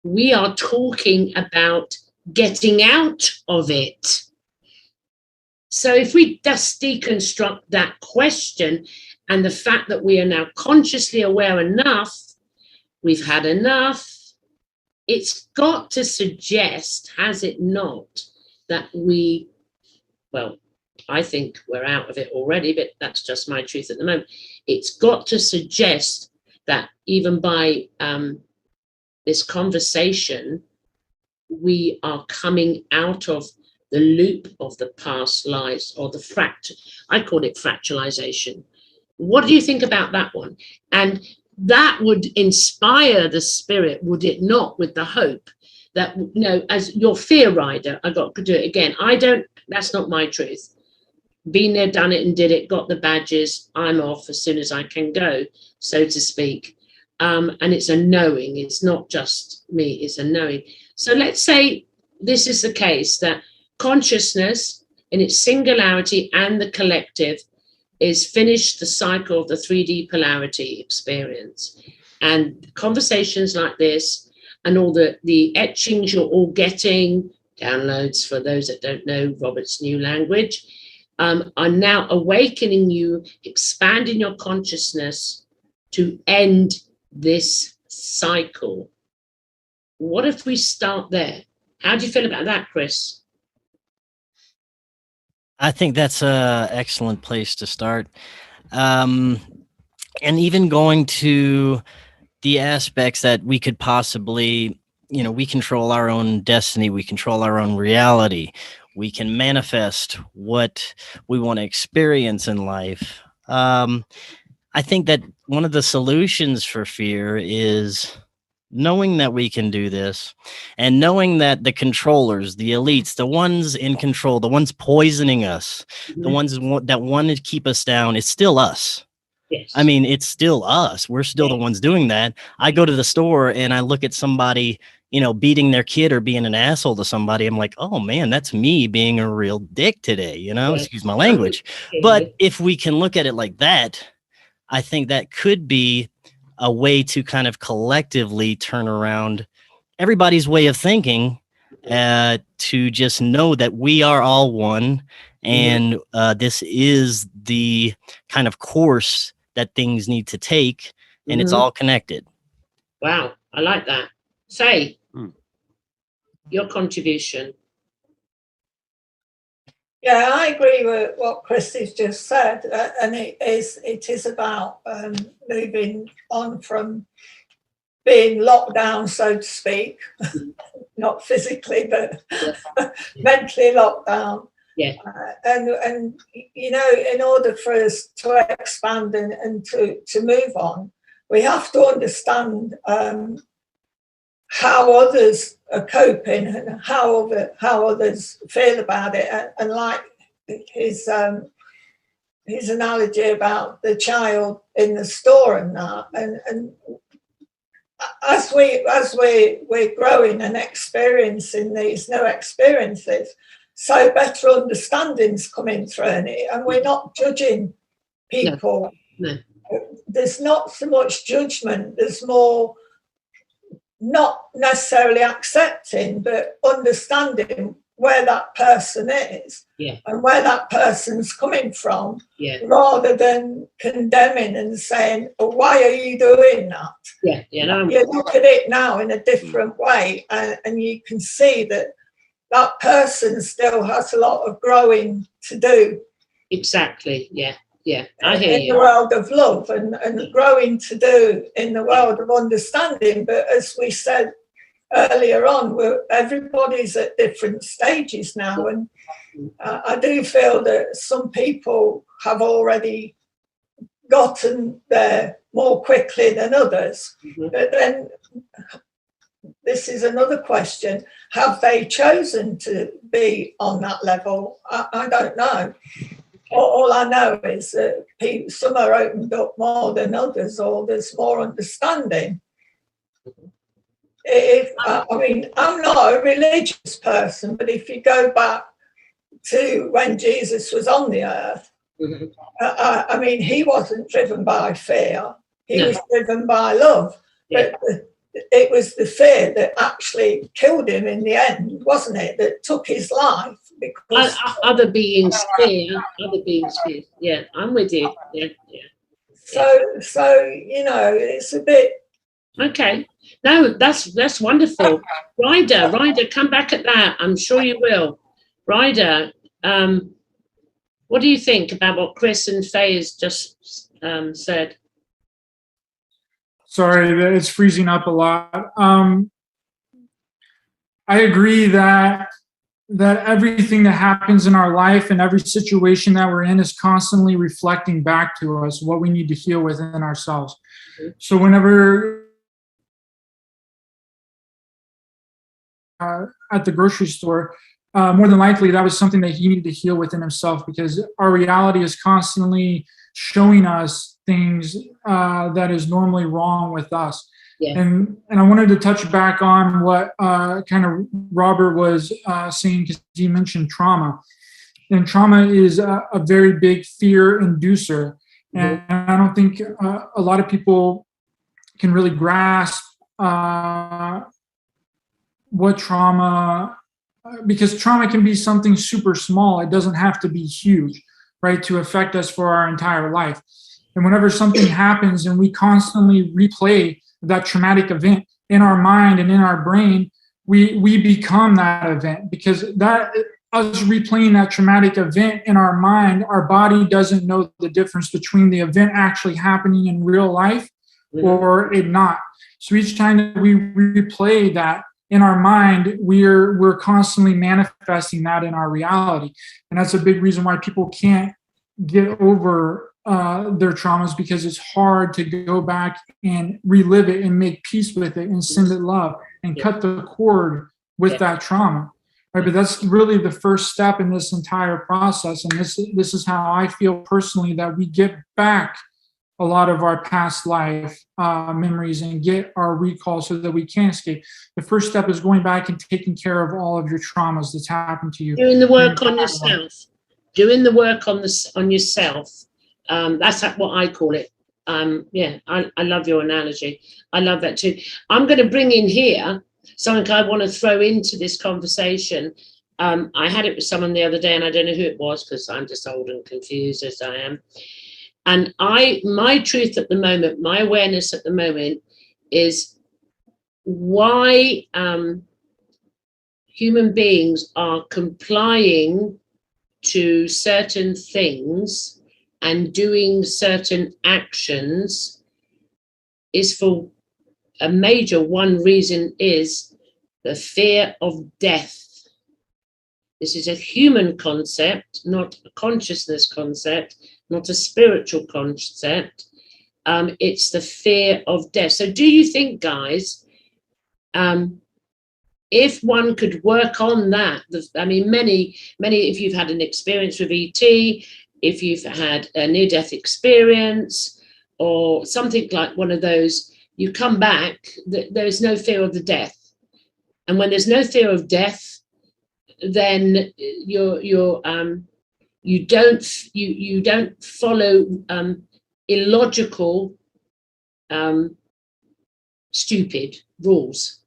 we are talking about getting out of it. So if we just deconstruct that question and the fact that we are now consciously aware enough, we've had enough, it's got to suggest, has it not, that I think we're out of it already, but that's just my truth at the moment. It's got to suggest that even by this conversation, we are coming out of the loop of the past lives, or I call it fractalization. What do you think about that one? And that would inspire the spirit, would it not, with the hope that, as your fear rider, I got to do it again. That's not my truth. Been there, done it and did it, got the badges, I'm off as soon as I can go, so to speak. And it's a knowing, it's not just me, it's a knowing. So let's say this is the case, that consciousness in its singularity and the collective is finished the cycle of the 3D polarity experience. And conversations like this and all the etchings you're all getting, downloads for those that don't know Robert's new language, are now awakening you, expanding your consciousness to end this cycle. What if we start there? How do you feel about that, Chris? I think that's an excellent place to start. And even going to the aspects that we could possibly, we control our own destiny, we control our own reality, we can manifest what we want to experience in life. I think that one of the solutions for fear is knowing that we can do this, and knowing that the controllers, the elites, the ones in control, the ones poisoning us, the ones that want to keep us down, it's still us. Yes. I mean, it's still us. We're still the ones doing that. I go to the store and I look at somebody, beating their kid or being an asshole to somebody. I'm like, oh man, that's me being a real dick today, excuse my language. But if we can look at it like that, I think that could be a way to kind of collectively turn around everybody's way of thinking, to just know that we are all one, and this is the kind of course that things need to take, and it's all connected. Wow, I like that. Say your contribution. Yeah, I agree with what Chris has just said, and it is about moving on from being locked down, so to speak, not physically, but mentally locked down. Yeah. And you know, in order for us to expand and to move on, we have to understand how others are coping and how others feel about it. And like his analogy about the child in the store and that, and as we're growing and experiencing these new experiences, so better understanding's coming through it, and we're not judging people. No. There's not so much judgment, there's more not necessarily accepting, but understanding where that person is and where that person's coming from, rather than condemning and saying, oh, why are you doing that? You look at it now in a different way, and you can see that that person still has a lot of growing to do. Exactly, I hear you. In the world of love and growing to do in the world of understanding. But as we said earlier on, everybody's at different stages now, and I do feel that some people have already gotten there more quickly than others. But then this is another question: have they chosen to be on that level? I don't know. All I know is that some are opened up more than others, or there's more understanding. I mean, I'm not a religious person, but if you go back to when Jesus was on the earth, I mean, he wasn't driven by fear. He was driven by love. But it was the fear that actually killed him in the end, wasn't it? That took his life. Because other beings fear. Yeah, I'm with you. Yeah. So you know, it's a bit. Okay. No, that's wonderful. Ryder, come back at that. I'm sure you will. Ryder, what do you think about what Chris and Faye has just said? Sorry, it's freezing up a lot. I agree that everything that happens in our life and every situation that we're in is constantly reflecting back to us what we need to heal within ourselves. So whenever at the grocery store, more than likely that was something that he needed to heal within himself, because our reality is constantly showing us things that is normally wrong with us. And I wanted to touch back on what kind of Robert was saying, because he mentioned trauma. And trauma is a very big fear inducer. And I don't think a lot of people can really grasp what trauma, because trauma can be something super small. It doesn't have to be huge, right, to affect us for our entire life. And whenever something happens and we constantly replay that traumatic event in our mind and in our brain, we become that event, because that us replaying that traumatic event in our mind, our body doesn't know the difference between the event actually happening in real life or it not. So each time that we replay that in our mind, we're constantly manifesting that in our reality. And that's a big reason why people can't get over their traumas, because it's hard to go back and relive it and make peace with it and send it love and cut the cord with that trauma. Right? But that's really the first step in this entire process. And this is how I feel personally, that we get back a lot of our past life memories and get our recall so that we can escape. The first step is going back and taking care of all of your traumas that's happened to you. Doing the work on yourself. Doing the work on yourself. That's what I call it. I love your analogy. I love that too. I'm going to bring in here something I want to throw into this conversation. I had it with someone the other day, and I don't know who it was because I'm just old and confused as I am. And my truth at the moment, my awareness at the moment is why human beings are complying to certain things and doing certain actions is for a major one reason is the fear of death. This is a human concept, not a consciousness concept, not a spiritual concept. It's the fear of death. So do you think, guys, if one could work on that, I mean, many, if you've had an experience with ET, if you've had a near-death experience or something like one of those, you come back, there is no fear of the death. And when there's no fear of death, then you don't follow illogical, stupid rules,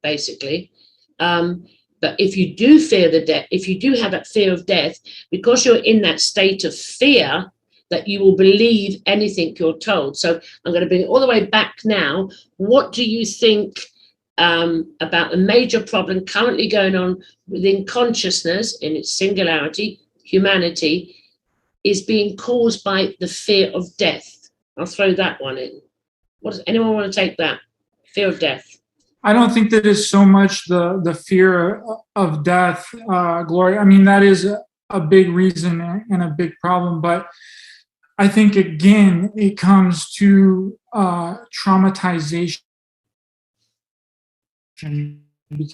basically. But if you do fear the death, if you do have that fear of death, because you're in that state of fear, that you will believe anything you're told. So I'm going to bring it all the way back now. What do you think about the major problem currently going on within consciousness in its singularity, humanity, is being caused by the fear of death? I'll throw that one in. What does anyone want to take that? Fear of death. I don't think that is so much the fear of death, Gloria. I mean, that is a big reason and a big problem. But I think, again, it comes to traumatization. The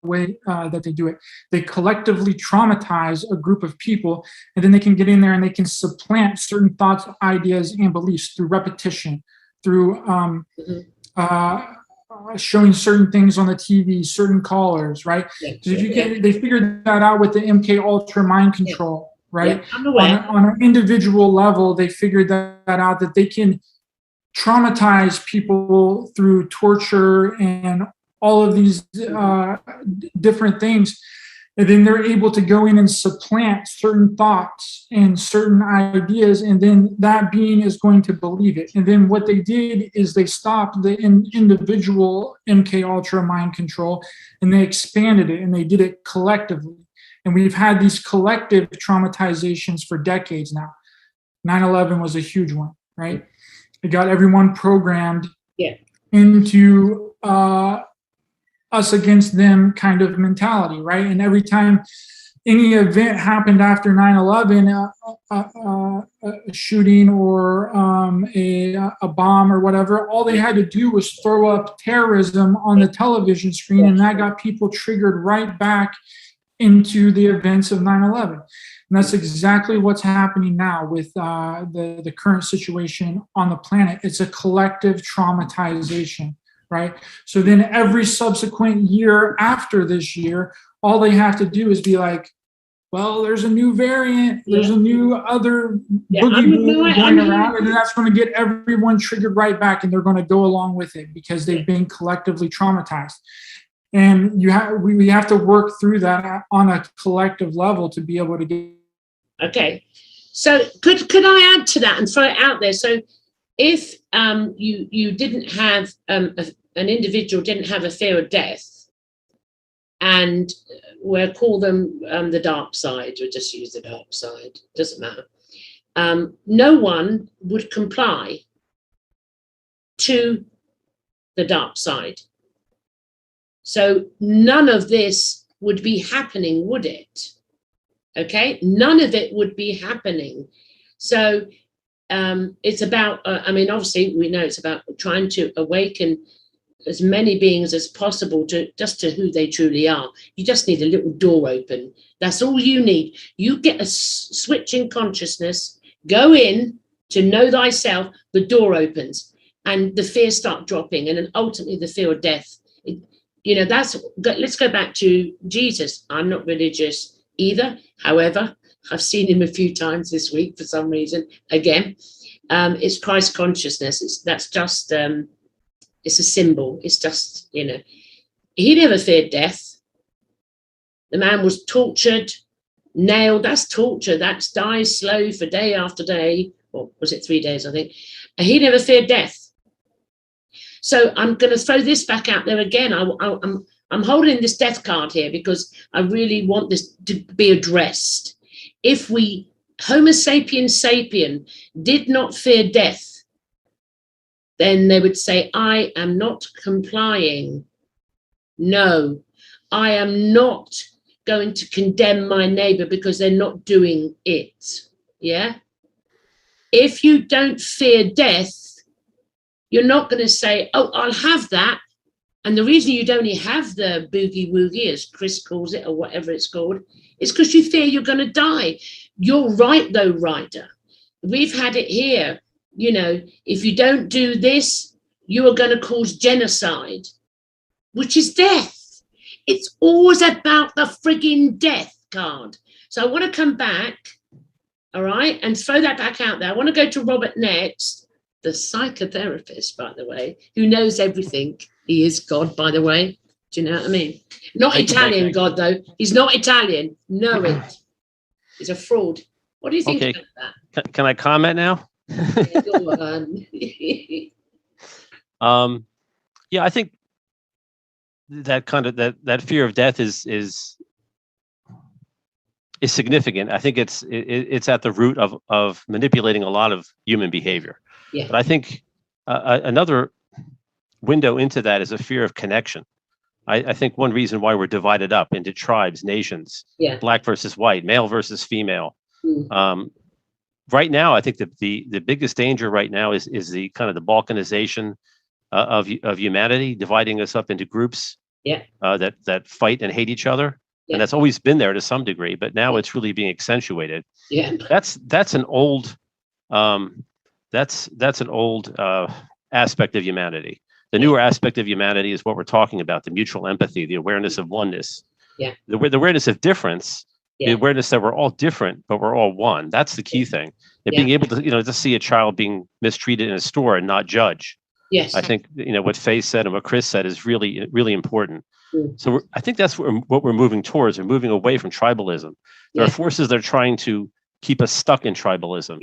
way that they do it, they collectively traumatize a group of people, and then they can get in there and they can supplant certain thoughts, ideas, and beliefs through repetition, through showing certain things on the TV, certain callers, right? They figured that out with the MK Ultra mind control, right? Yeah, on an individual level, they figured that out, that they can traumatize people through torture and all of these different things. And then they're able to go in and supplant certain thoughts and certain ideas, and then that being is going to believe it. And then what they did is they stopped the individual MK Ultra mind control, and they expanded it, and they did it collectively. And we've had these collective traumatizations for decades now. 9/11 was a huge one, right? It got everyone programmed into us against them kind of mentality, right? And every time any event happened after 9/11, a shooting or a bomb or whatever, all they had to do was throw up terrorism on the television screen, and that got people triggered right back into the events of 9/11. And that's exactly what's happening now with the current situation on the planet. It's a collective traumatization. Right. So then every subsequent year after this year, all they have to do is be like, well, there's a new variant, there's a new other boogie going around, and that's going to get everyone triggered right back, and they're going to go along with it because they've been collectively traumatized. And we have to work through that on a collective level to be able to get. Okay. So could I add to that and throw it out there? So if you didn't have an individual didn't have a fear of death, and we'll call them the dark side, or just use the dark side, doesn't matter. No one would comply to the dark side. So none of this would be happening, would it? Okay, none of it would be happening. So it's about, obviously we know it's about trying to awaken as many beings as possible to who they truly are. You just need a little door open. That's all you need. You get a switch in consciousness, go in to know thyself, the door opens, and the fears start dropping, and then ultimately the fear of death. Let's go back to Jesus. I'm not religious either. However, I've seen him a few times this week for some reason. Again, it's Christ consciousness. It's a symbol. It's just, he never feared death. The man was tortured, nailed. That's torture. That's die slow for day after day, or was it 3 days, I think, and he never feared death. So I'm going to throw this back out there again. I'm holding this death card here because I really want this to be addressed. If we, Homo sapiens sapien, did not fear death, then they would say, I am not complying. No, I am not going to condemn my neighbor because they're not doing it. Yeah? If you don't fear death, you're not going to say, oh, I'll have that. And the reason you'd only have the boogie woogie, as Chris calls it, or whatever it's called, is because you fear you're going to die. You're right, though, Ryder. We've had it here. You know, if you don't do this, you are going to cause genocide, which is death. It's always about the frigging death card. So I want to come back, all right, and throw that back out there. I want to go to Robert next. The psychotherapist, by the way, who knows everything. He is God, by the way. Do you know what I mean? Not Italian God, though. He's not Italian. Know it. He's a fraud. What do you think about that? Can I comment now? Yeah, I think that kind of that fear of death is significant. I think it's at the root of manipulating a lot of human behavior. Yeah. But I think another window into that is a fear of connection. I think one reason why we're divided up into tribes, nations, black versus white, male versus female. Right now, I think the biggest danger right now is the kind of the balkanization of humanity, dividing us up into groups that fight and hate each other. And that's always been there to some degree, but now it's really being accentuated. Yeah. That's an old that's an old aspect of humanity. The newer aspect of humanity is what we're talking about: the mutual empathy, the awareness of oneness, the awareness of difference, the awareness that we're all different, but we're all one. That's the key thing. And being able to, to see a child being mistreated in a store and not judge. Yes. I think, what Faye said and what Chris said is really, really important. So I think that's what we're moving towards. We're moving away from tribalism. There are forces that are trying to keep us stuck in tribalism,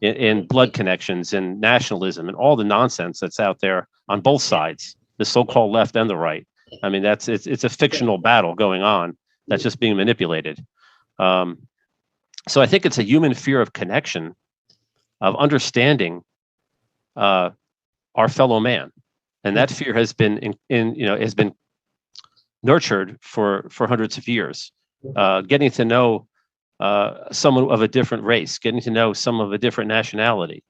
in blood connections and nationalism and all the nonsense that's out there on both sides, the so-called left and the right. I mean, it's a fictional battle going on that's just being manipulated. So I think it's a human fear of connection, of understanding our fellow man, and that fear has been has been nurtured for hundreds of years. Getting to know someone of a different race, getting to know someone of a different nationality.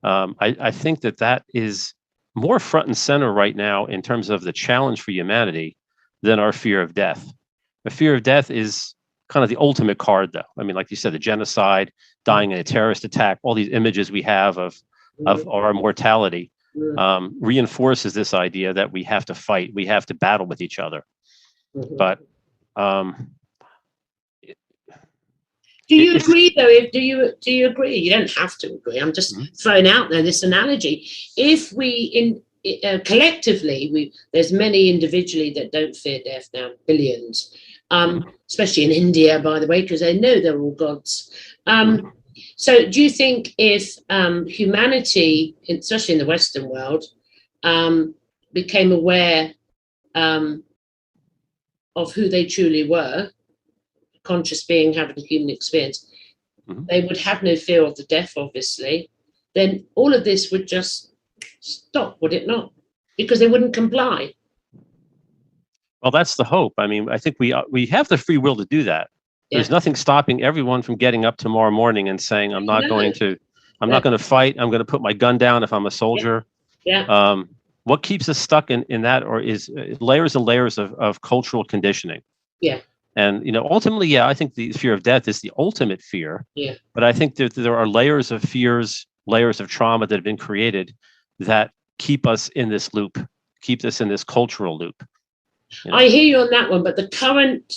I think that is more front and center right now in terms of the challenge for humanity than our fear of death. The fear of death is kind of the ultimate card, though. I mean, like you said, the genocide, dying in a terrorist attack, all these images we have of our mortality reinforces this idea that we have to fight, we have to battle with each other. But do you agree, though? Do you agree? You don't have to agree. I'm just throwing out there this analogy. If we collectively, there's many individually that don't fear death now, billions, especially in India, by the way, because they know they're all gods. So do you think if humanity, especially in the Western world, became aware of who they truly were, conscious being having a human experience, they would have no fear of the death, obviously, then all of this would just stop, would it not? Because they wouldn't comply. Well, that's the hope. I mean, I think we have the free will to do that. There's nothing stopping everyone from getting up tomorrow morning and saying, I'm not going to fight. I'm going to put my gun down if I'm a soldier. What keeps us stuck in that, or is layers and layers of cultural conditioning. And, ultimately, I think the fear of death is the ultimate fear. But I think that there are layers of fears, layers of trauma that have been created that keep us in this loop, keep us in this cultural loop. I hear you on that one, but the current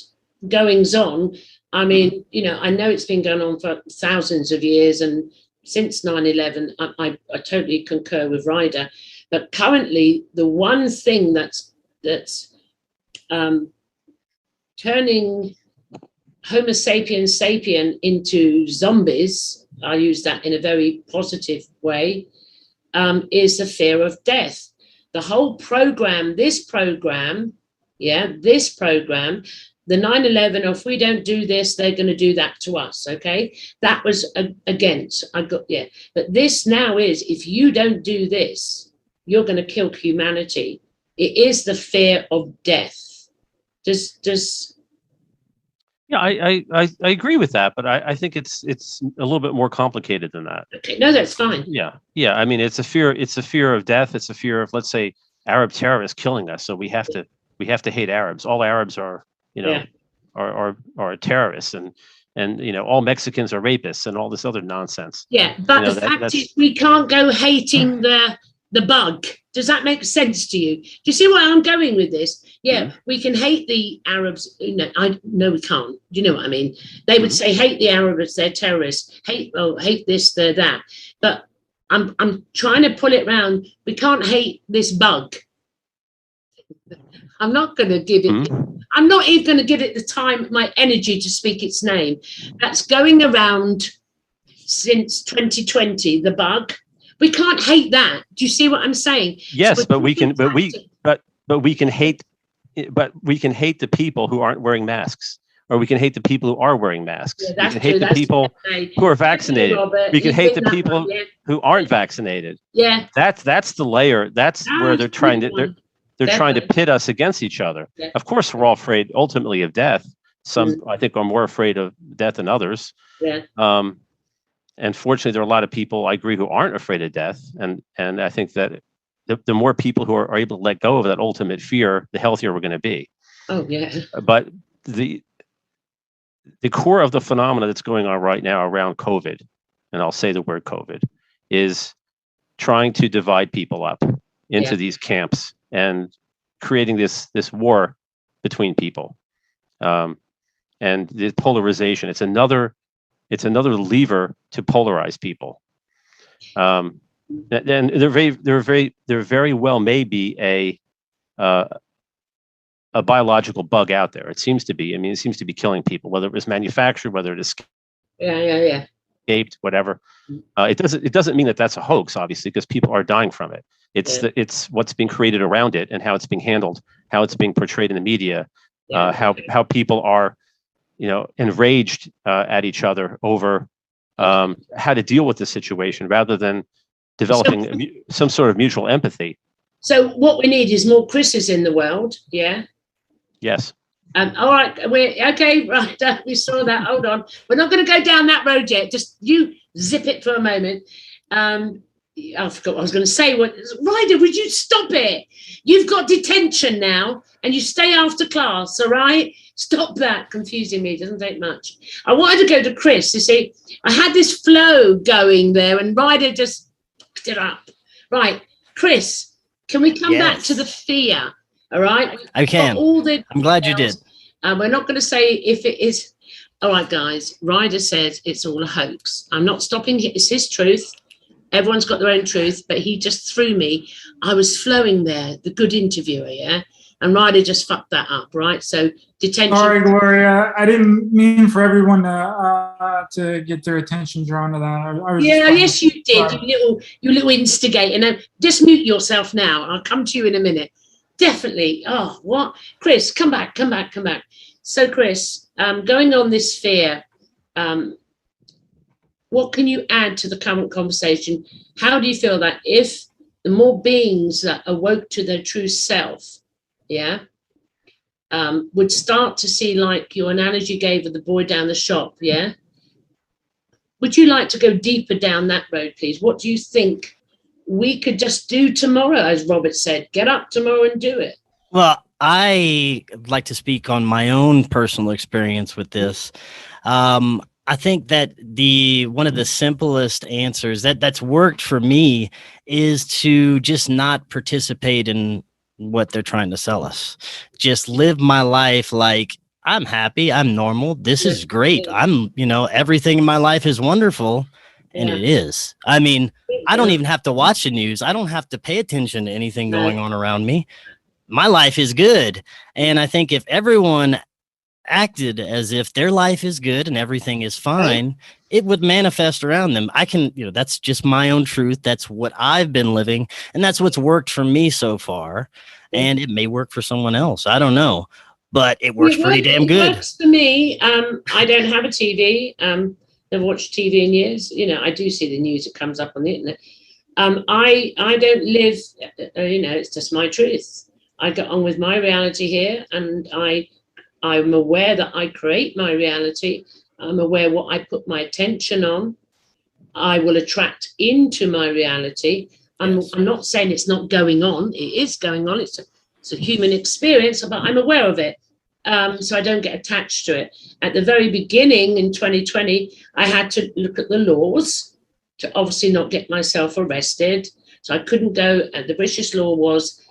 goings on, I mean, I know it's been going on for thousands of years, and since 9/11, I totally concur with Ryder. But currently, the one thing that's turning Homo sapiens sapien into zombies I use that in a very positive way, is the fear of death. The whole program, the 9/11, if we don't do this, they're going to do that to us. Okay, that was against. But this now is, if you don't do this, you're going to kill humanity. It is the fear of death. Yeah, I agree with that, but I think it's a little bit more complicated than that. Okay, no, that's fine. Yeah. I mean, it's a fear of death. It's a fear of, let's say, Arab terrorists killing us. So we have to hate Arabs. All Arabs are terrorists, and all Mexicans are rapists, and all this other nonsense. Yeah, but the fact is, we can't go hating the bug. Does that make sense to you? Do you see where I'm going with this? Yeah, we can hate the Arabs. No, we can't. Do you know what I mean? They would say, hate the Arabs, they're terrorists. Hate this, they're that. But I'm trying to pull it round. We can't hate this bug. I'm not going to give it. I'm not even going to give it the time, my energy to speak its name. That's going around since 2020. The bug. We can't hate that. Do you see what I'm saying? Yes, so but we can hate the people who aren't wearing masks, or we can hate the people who are wearing masks. Yeah, we can hate the people who are vaccinated. We can hate the people who aren't vaccinated. Yeah, that's the layer. That's where they're trying to trying to pit us against each other. Yeah. Of course, we're all afraid ultimately of death. Some I think are more afraid of death than others. Yeah. And fortunately, there are a lot of people, I agree, who aren't afraid of death. And I think that the more people who are able to let go of that ultimate fear, the healthier we're going to be. Oh, yeah. But the core of the phenomena that's going on right now around COVID, and I'll say the word COVID, is trying to divide people up into these camps and creating this war between people. And the polarization, it's another lever to polarize people. And there very well may be a biological bug out there. It seems to be. I mean, it seems to be killing people, whether it was manufactured, whether it escaped, whatever. It doesn't mean that that's a hoax, obviously, because people are dying from it. It's what's being created around it and how it's being handled, how it's being portrayed in the media, how people are, enraged at each other over how to deal with the situation rather than developing some sort of mutual empathy. So what we need is more Chris's in the world. Yeah. Yes. All right. Okay. Right. We saw that. Hold on. We're not going to go down that road yet. Just you zip it for a moment. I forgot what I was going to say. Ryder, would you stop it? You've got detention now and you stay after class. All right. Stop that confusing me. It doesn't take much. I wanted to go to Chris. You see, I had this flow going there and Ryder just picked it up. Right. Chris, can we come back to the fear? All right. I can. I'm glad you did. We're not going to say if it is. All right, guys. Ryder says it's all a hoax. I'm not stopping. It's his truth. Everyone's got their own truth, but he just threw me. I was flowing there, the good interviewer, yeah? And Ryder just fucked that up, right? So detention. Sorry, Gloria. I didn't mean for everyone to get their attention drawn to that. Yes, you did. You little instigator. Now, just mute yourself now. I'll come to you in a minute. Definitely. Oh, what? Chris, come back. So, Chris, going on this fear, what can you add to the current conversation? How do you feel that if the more beings that awoke to their true self, would start to see, like your analogy you gave of the boy down the shop, would you like to go deeper down that road, please? What do you think we could just do tomorrow, as Robert said? Get up tomorrow and do it. Well, I like to speak on my own personal experience with this. I think that one of the simplest answers that's worked for me is to just not participate in what they're trying to sell us. Just live my life like I'm happy, I'm normal, this is great. I'm, everything in my life is wonderful. And it is. I mean, I don't even have to watch the news. I don't have to pay attention to anything going on around me. My life is good. And I think if everyone acted as if their life is good and everything is fine, it would manifest around them. I can, that's just my own truth. That's what I've been living, and that's what's worked for me so far. And it may work for someone else. I don't know, but it works pretty damn good. It works for me. I don't have a TV. Never watched TV in years. I do see the news that comes up on the internet. I don't live, it's just my truth. I get on with my reality here, and I'm aware that I create my reality. I'm aware what I put my attention on. I will attract into my reality. I'm not saying it's not going on. It is going on. It's a human experience, but I'm aware of it. So I don't get attached to it. At the very beginning in 2020, I had to look at the laws to obviously not get myself arrested. So I couldn't go. The British law was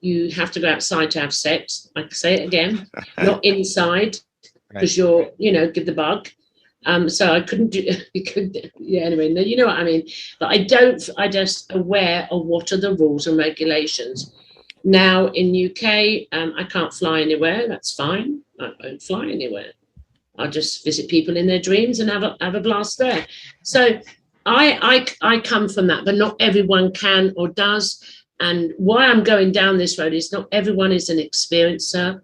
you have to go outside to have sex. I can say it again, not inside, because you're, give the bug. So I couldn't do, anyway, you know what I mean? But I just aware of what are the rules and regulations. Now in UK, I can't fly anywhere. That's fine. I won't fly anywhere. I'll just visit people in their dreams and have a blast there. So I come from that, but not everyone can or does. And why I'm going down this road is not everyone is an experiencer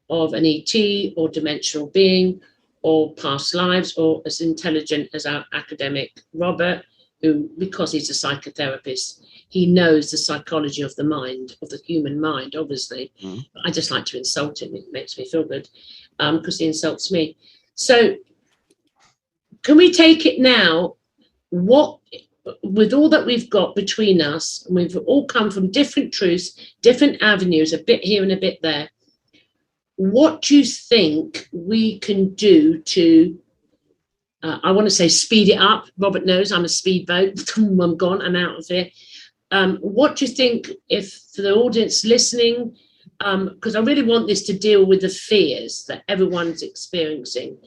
of an ET or dimensional being or past lives or as intelligent as our academic Robert, who, because he's a psychotherapist, he knows the psychology of the mind, of the human mind, obviously. I just like to insult him. It makes me feel good because he insults me. So can we take it now, with all that we've got between us, and we've all come from different truths, different avenues, a bit here and a bit there, what do you think we can do to, I want to say speed it up? Robert knows I'm a speedboat. I'm gone. I'm out of here. What do you think, if for the audience listening, because I really want this to deal with the fears that everyone's experiencing.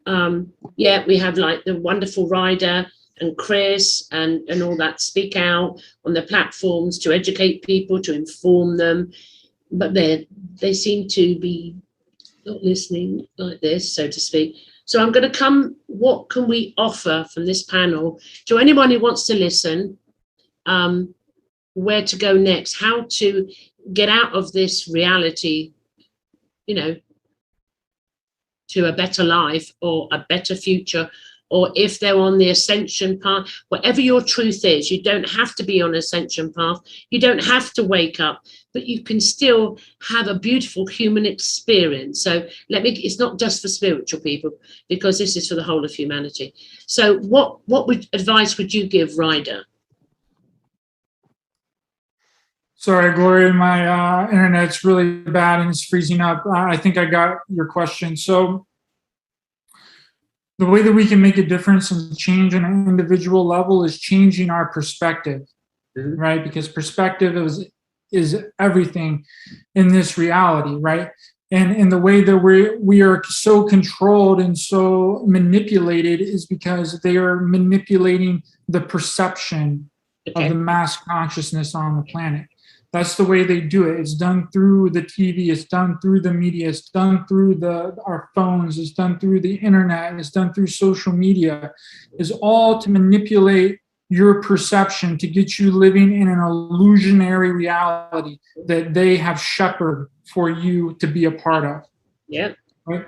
We have like the wonderful Ryder and Chris and all that speak out on the platforms to educate people, to inform them, but they seem to be not listening like this, so to speak. So I'm going to what can we offer from this panel to anyone who wants to listen, where to go next, how to get out of this reality, to a better life or a better future, or if they're on the ascension path, whatever your truth is. You don't have to be on an ascension path. You don't have to wake up, but you can still have a beautiful human experience. So it's not just for spiritual people, because this is for the whole of humanity. So what advice would you give, Ryder? Sorry, Gloria, my internet's really bad and it's freezing up. I think I got your question. So the way that we can make a difference and change on an individual level is changing our perspective, right? Because perspective is everything in this reality, right? And in the way that we are so controlled and so manipulated is because they are manipulating the perception of the mass consciousness on the planet. That's the way they do it. It's done through the TV. It's done through the media. It's done through our phones. It's done through the internet. It's done through social media. It's all to manipulate your perception, to get you living in an illusionary reality that they have shepherded for you to be a part of. Yeah. Right?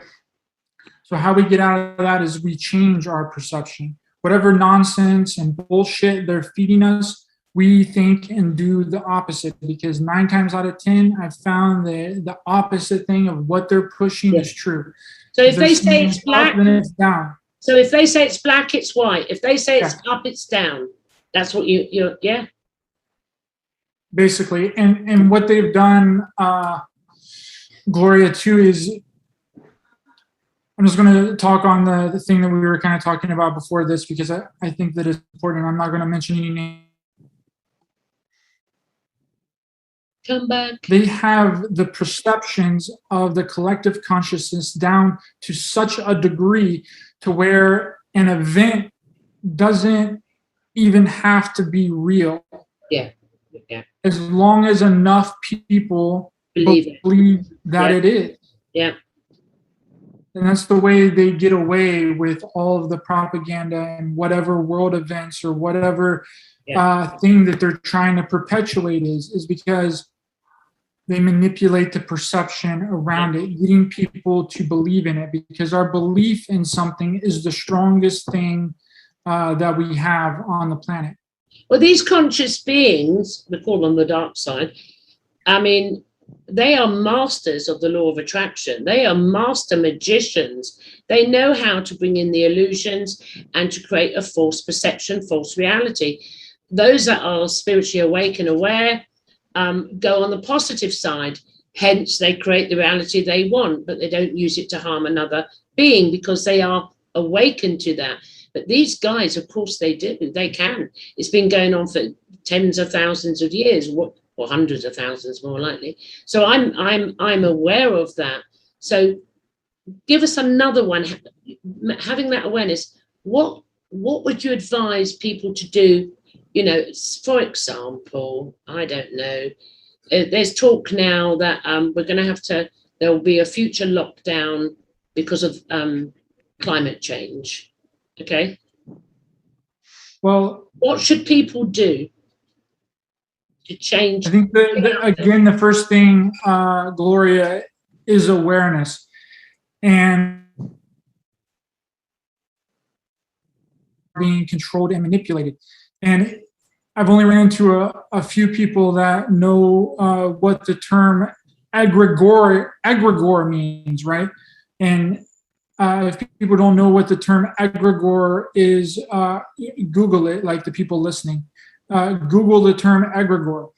So how we get out of that is we change our perception. Whatever nonsense and bullshit they're feeding us, we think and do the opposite, because 9 times out of 10, I've found the opposite thing of what they're pushing is true. So if they say it's black, then it's down. So if they say it's black, it's white. If they say it's up, it's down. That's what you're basically. And what they've done, Gloria, too, is I'm just going to talk on the thing that we were kind of talking about before this, because I think that it's important. I'm not going to mention any names. Come back. They have the perceptions of the collective consciousness down to such a degree to where an event doesn't even have to be real. Yeah. As long as enough people believe that it is. Yeah. And that's the way they get away with all of the propaganda and whatever world events or whatever thing that they're trying to perpetuate is because they manipulate the perception around it, getting people to believe in it, because our belief in something is the strongest thing that we have on the planet. Well, these conscious beings, we call them the dark side, I mean, they are masters of the law of attraction. They are master magicians. They know how to bring in the illusions and to create a false perception, false reality. Those that are spiritually awake and aware go on the positive side. Hence, they create the reality they want, but they don't use it to harm another being because they are awakened to that. But these guys, of course, they do. They can. It's been going on for tens of thousands of years, or hundreds of thousands, more likely. So I'm aware of that. So, give us another one. Having that awareness, what would you advise people to do? You know, for example, I don't know. There's talk now that we're going to have to. There will be a future lockdown because of climate change. Okay. Well, what should people do to change? I think again, the first thing, Gloria, is awareness, and being controlled and manipulated. And I've only ran into a few people that know what the term egregore means, right? And if people don't know what the term egregore is, Google it, like the people listening. Google the term egregore,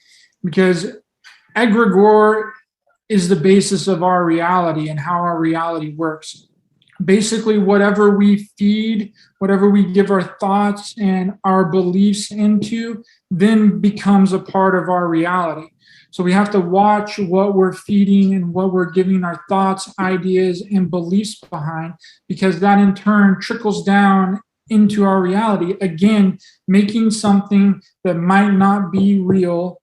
because egregore is the basis of our reality and how our reality works. Basically, whatever we feed, whatever we give our thoughts and our beliefs into, then becomes a part of our reality. So we have to watch what we're feeding and what we're giving our thoughts, ideas, and beliefs behind, because that in turn trickles down into our reality. Again, making something that might not be real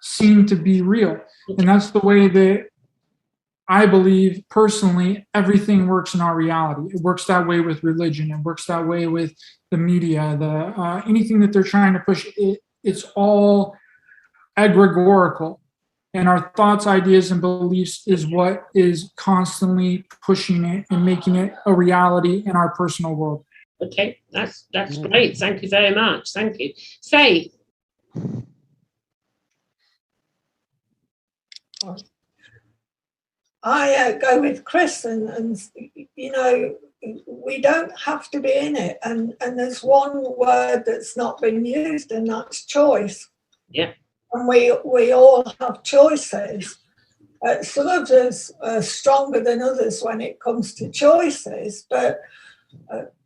seem to be real. And that's the way that I believe personally everything works in our reality. It works that way with religion. It works that way with the media, anything that they're trying to push. It's all egregorical, and our thoughts, ideas, and beliefs is what is constantly pushing it and making it a reality in our personal world. Okay, that's great. Thank you very much. Thank you. Faith. I go with Chris, and you know, we don't have to be in it. And there's one word that's not been used, and that's choice. Yeah. And we all have choices. Some of us are stronger than others when it comes to choices, but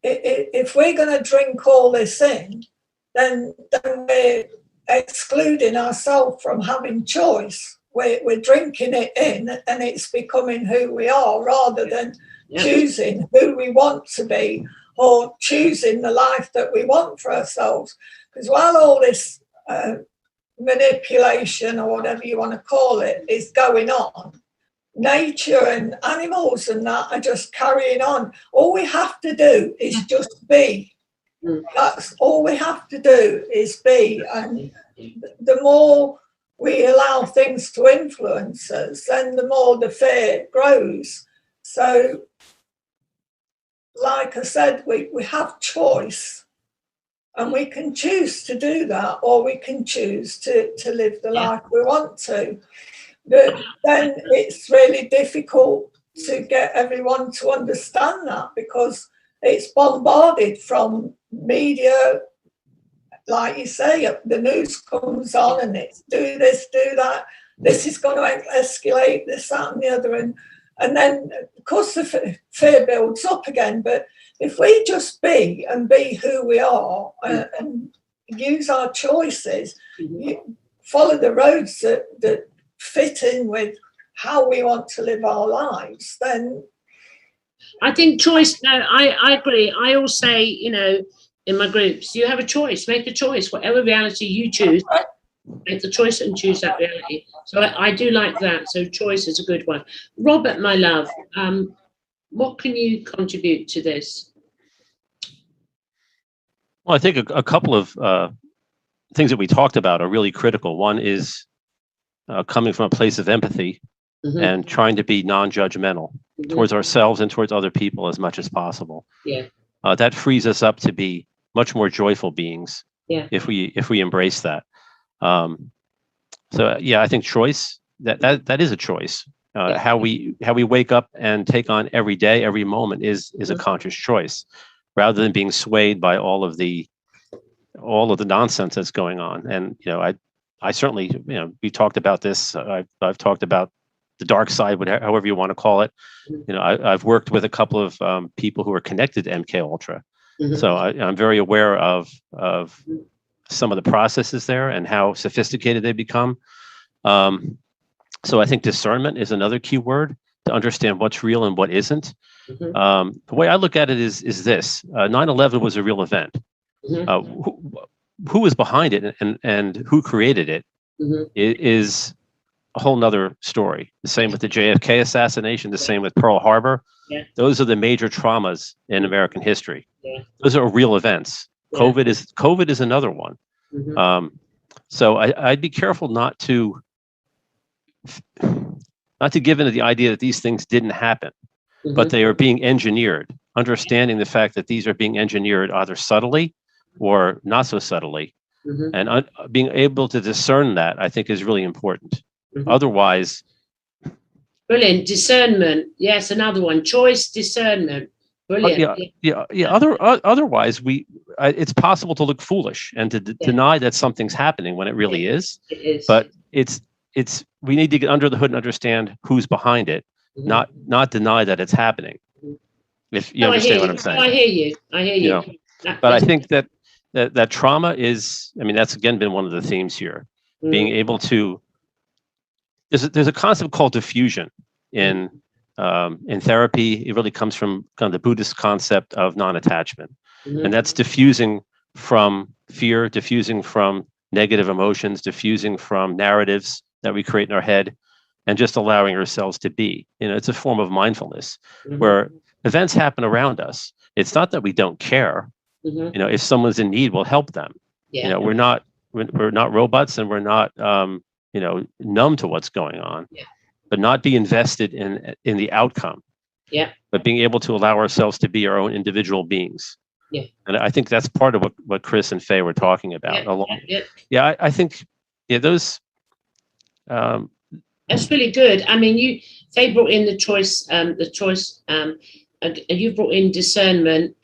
if we're going to drink all this in, then we're excluding ourselves from having choice. We're drinking it in, and it's becoming who we are rather than choosing who we want to be or choosing the life that we want for ourselves. Because while all this manipulation, or whatever you want to call it, is going on, nature and animals and that are just carrying on. All we have to do is just be. That's all we have to do is be. And the more we allow things to influence us, then the more the fear grows. So, like I said, we have choice. And we can choose to do that, or we can choose to live the life we want to. But then it's really difficult to get everyone to understand that, because it's bombarded from media. Like you say, the news comes on and it's do this, do that. This is going to escalate, this, that, and the other. And then, of course, the fear builds up again. But if we just be who we are and use our choices, follow the roads that fit in with how we want to live our lives, then I think choice. No, I agree. I always say, you know, in my groups, you have a choice. Make a choice. Whatever reality you choose, make the choice and choose that reality. So I do like that. So choice is a good one. Robert, my love, What can you contribute to this? Well, I think a couple of things that we talked about are really critical. One is coming from a place of empathy and trying to be non-judgmental towards ourselves and towards other people as much as possible. Yeah. That frees us up to be much more joyful beings. Yeah. If we embrace that. So yeah, I think choice that is a choice. How we wake up and take on every day, every moment is a conscious choice, rather than being swayed by all of the nonsense that's going on. And I certainly, we talked about this. I've talked about the dark side, however you want to call it. I've worked with a couple of people who are connected to MK Ultra, so I'm very aware of some of the processes there and how sophisticated they become. So I think discernment is another key word to understand what's real and what isn't. The way I look at it is this: 9/11 was a real event. Who was behind it and who created it is a whole nother story. The same with the JFK assassination, the same with Pearl Harbor. Yeah. Those are the major traumas in American history. Yeah. Those are real events. Yeah. COVID is another one. So I'd be careful not to give into the idea that these things didn't happen, but they are being engineered. Understanding the fact that these are being engineered either subtly or not so subtly, and being able to discern that, I think, is really important. Otherwise, brilliant discernment. Yes, another one. Choice, discernment. Brilliant. Otherwise, it's possible to look foolish and to deny that something's happening when it really is. It is. But we need to get under the hood and understand who's behind it, not deny that it's happening. If you understand what I'm saying. I hear you. But I think that trauma is, that's again been one of the themes here. Being able to, there's a concept called diffusion in therapy. It really comes from kind of the Buddhist concept of non-attachment, and that's diffusing from fear, diffusing from negative emotions, diffusing from narratives that we create in our head, and just allowing ourselves to be. It's a form of mindfulness where events happen around us. It's not that we don't care. If someone's in need, we'll help them. Yeah. We're not robots, and we're not numb to what's going on. Yeah. But not be invested in the outcome. Yeah. But being able to allow ourselves to be our own individual beings. Yeah. And I think that's part of what Chris and Faye were talking about. I think those. That's really good. They brought in the choice. You brought in discernment.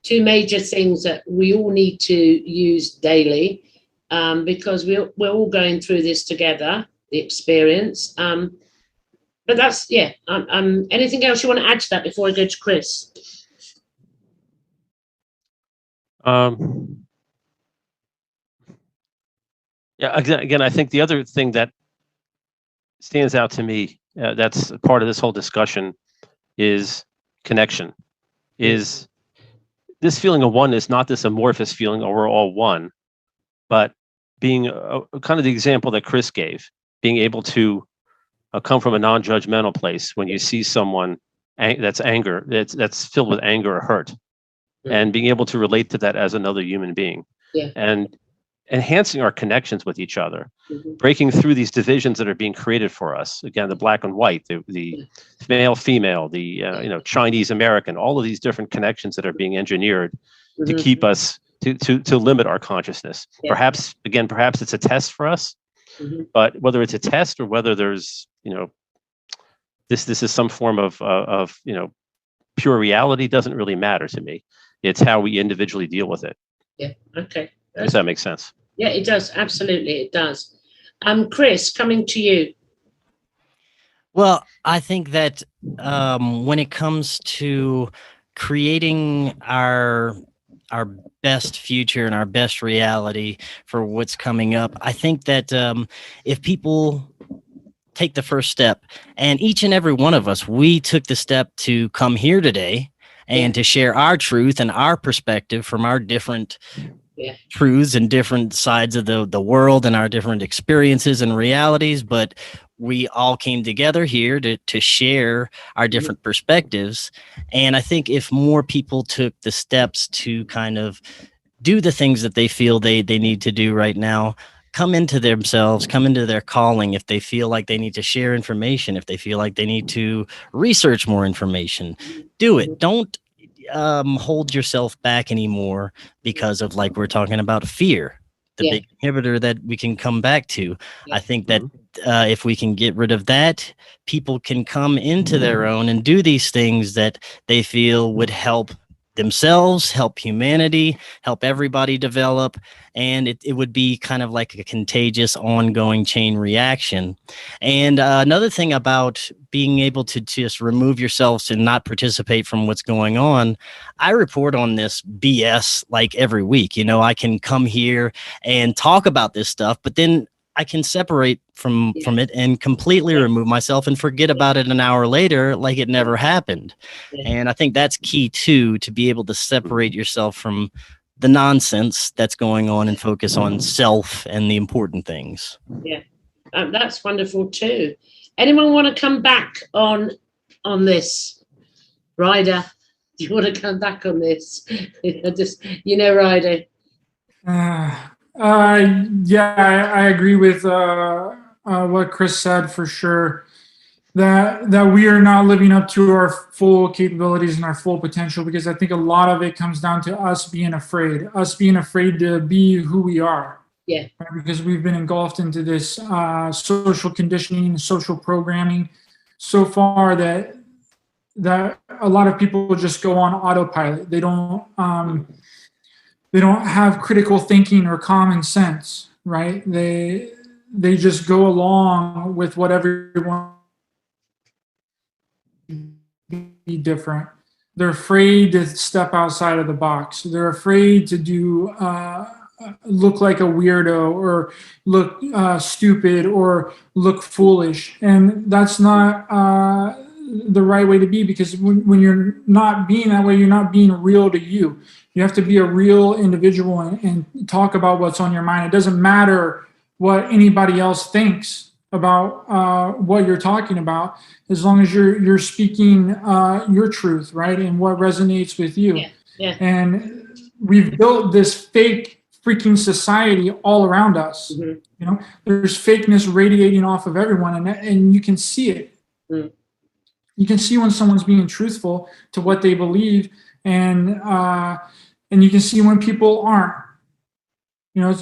Two major things that we all need to use daily, because we're all going through this together. The experience. But that's anything else you want to add to that before I go to Chris? Again, I think the other thing that stands out to me, that's part of this whole discussion, is connection. Is this feeling of oneness, not this amorphous feeling, or we're all one, but being kind of the example that Chris gave. Being able to come from a non-judgmental place when you see someone that's filled with anger or hurt, and being able to relate to that as another human being, and enhancing our connections with each other, breaking through these divisions that are being created for us. Again, the black and white, the male, female, the Chinese American, all of these different connections that are being engineered to keep us to limit our consciousness. Perhaps it's a test for us. But whether it's a test or whether there's, this is some form of pure reality doesn't really matter to me. It's how we individually deal with it. Yeah. Okay. Does that make sense? Yeah, it does. Absolutely, it does. Chris, coming to you. Well, I think that when it comes to creating our best future and our best reality for what's coming up, I think that if people take the first step, and each and every one of us, we took the step to come here today and to share our truth and our perspective from our different truths and different sides of the world and our different experiences and realities, but we all came together here to share our different perspectives. And I think if more people took the steps to kind of do the things that they feel they need to do right now, come into themselves, come into their calling, if they feel like they need to share information, if they feel like they need to research more information, do it. Don't hold yourself back anymore because of, like we're talking about, fear, the big inhibitor that we can come back to. I think that if we can get rid of that, people can come into their own and do these things that they feel would help themselves, help humanity, help everybody develop. And it would be kind of like a contagious ongoing chain reaction. And another thing about being able to just remove yourselves and not participate from what's going on, I report on this BS like every week. I can come here and talk about this stuff, but then I can separate from it and completely remove myself and forget about it an hour later like it never happened. And I think that's key too, to be able to separate yourself from the nonsense that's going on and focus on self and the important things. Yeah, that's wonderful too. Anyone want to come back on this? Ryder, do you want to come back on this? Ryder. Yeah, I agree with what Chris said for sure. That we are not living up to our full capabilities and our full potential, because I think a lot of it comes down to us being afraid to be who we are. Yeah. Right? Because we've been engulfed into this social conditioning, social programming so far that a lot of people just go on autopilot. They don't have critical thinking or common sense, right? They just go along with what everyone be different. They're afraid to step outside of the box. They're afraid to do look like a weirdo or look stupid or look foolish. And that's not the right way to be, because when you're not being that way, you're not being real to you. You have to be a real individual and talk about what's on your mind. It doesn't matter what anybody else thinks about what you're talking about, as long as you're speaking your truth, right? And what resonates with you. Yeah. And we've built this fake freaking society all around us. Mm-hmm. There's fakeness radiating off of everyone, and you can see it. Mm. You can see when someone's being truthful to what they believe, and you can see when people aren't. It's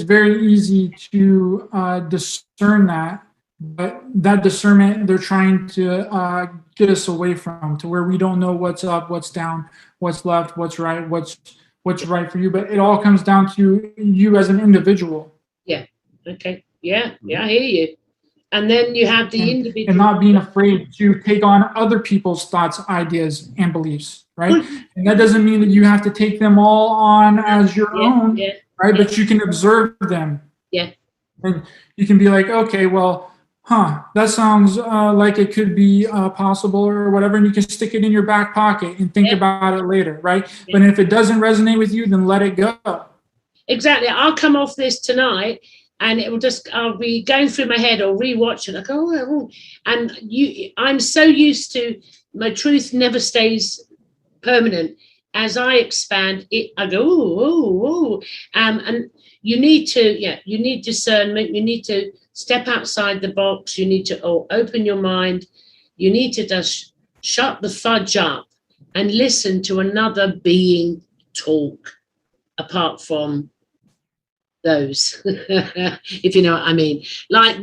very easy to discern that, but that discernment they're trying to get us away from, to where we don't know what's up, what's down, what's left, what's right, what's right for you. But it all comes down to you as an individual. Yeah. Okay. Yeah. I hear you. And then you have the individual, and not being afraid to take on other people's thoughts, ideas, and beliefs, right? And that doesn't mean that you have to take them all on as your own, right? But you can observe them. Yeah. And you can be like, okay, well, that sounds like it could be possible or whatever, and you can stick it in your back pocket and think about it later, right? Yeah. But if it doesn't resonate with you, then let it go. Exactly. I'll come off this tonight, and I'll be going through my head or rewatch it, like, and I'm so used to, my truth never stays permanent. As I expand it, I go, and you need discernment. You need to step outside the box. You need to open your mind. You need to just shut the fudge up and listen to another being talk, apart from those, if you know what I mean. Like,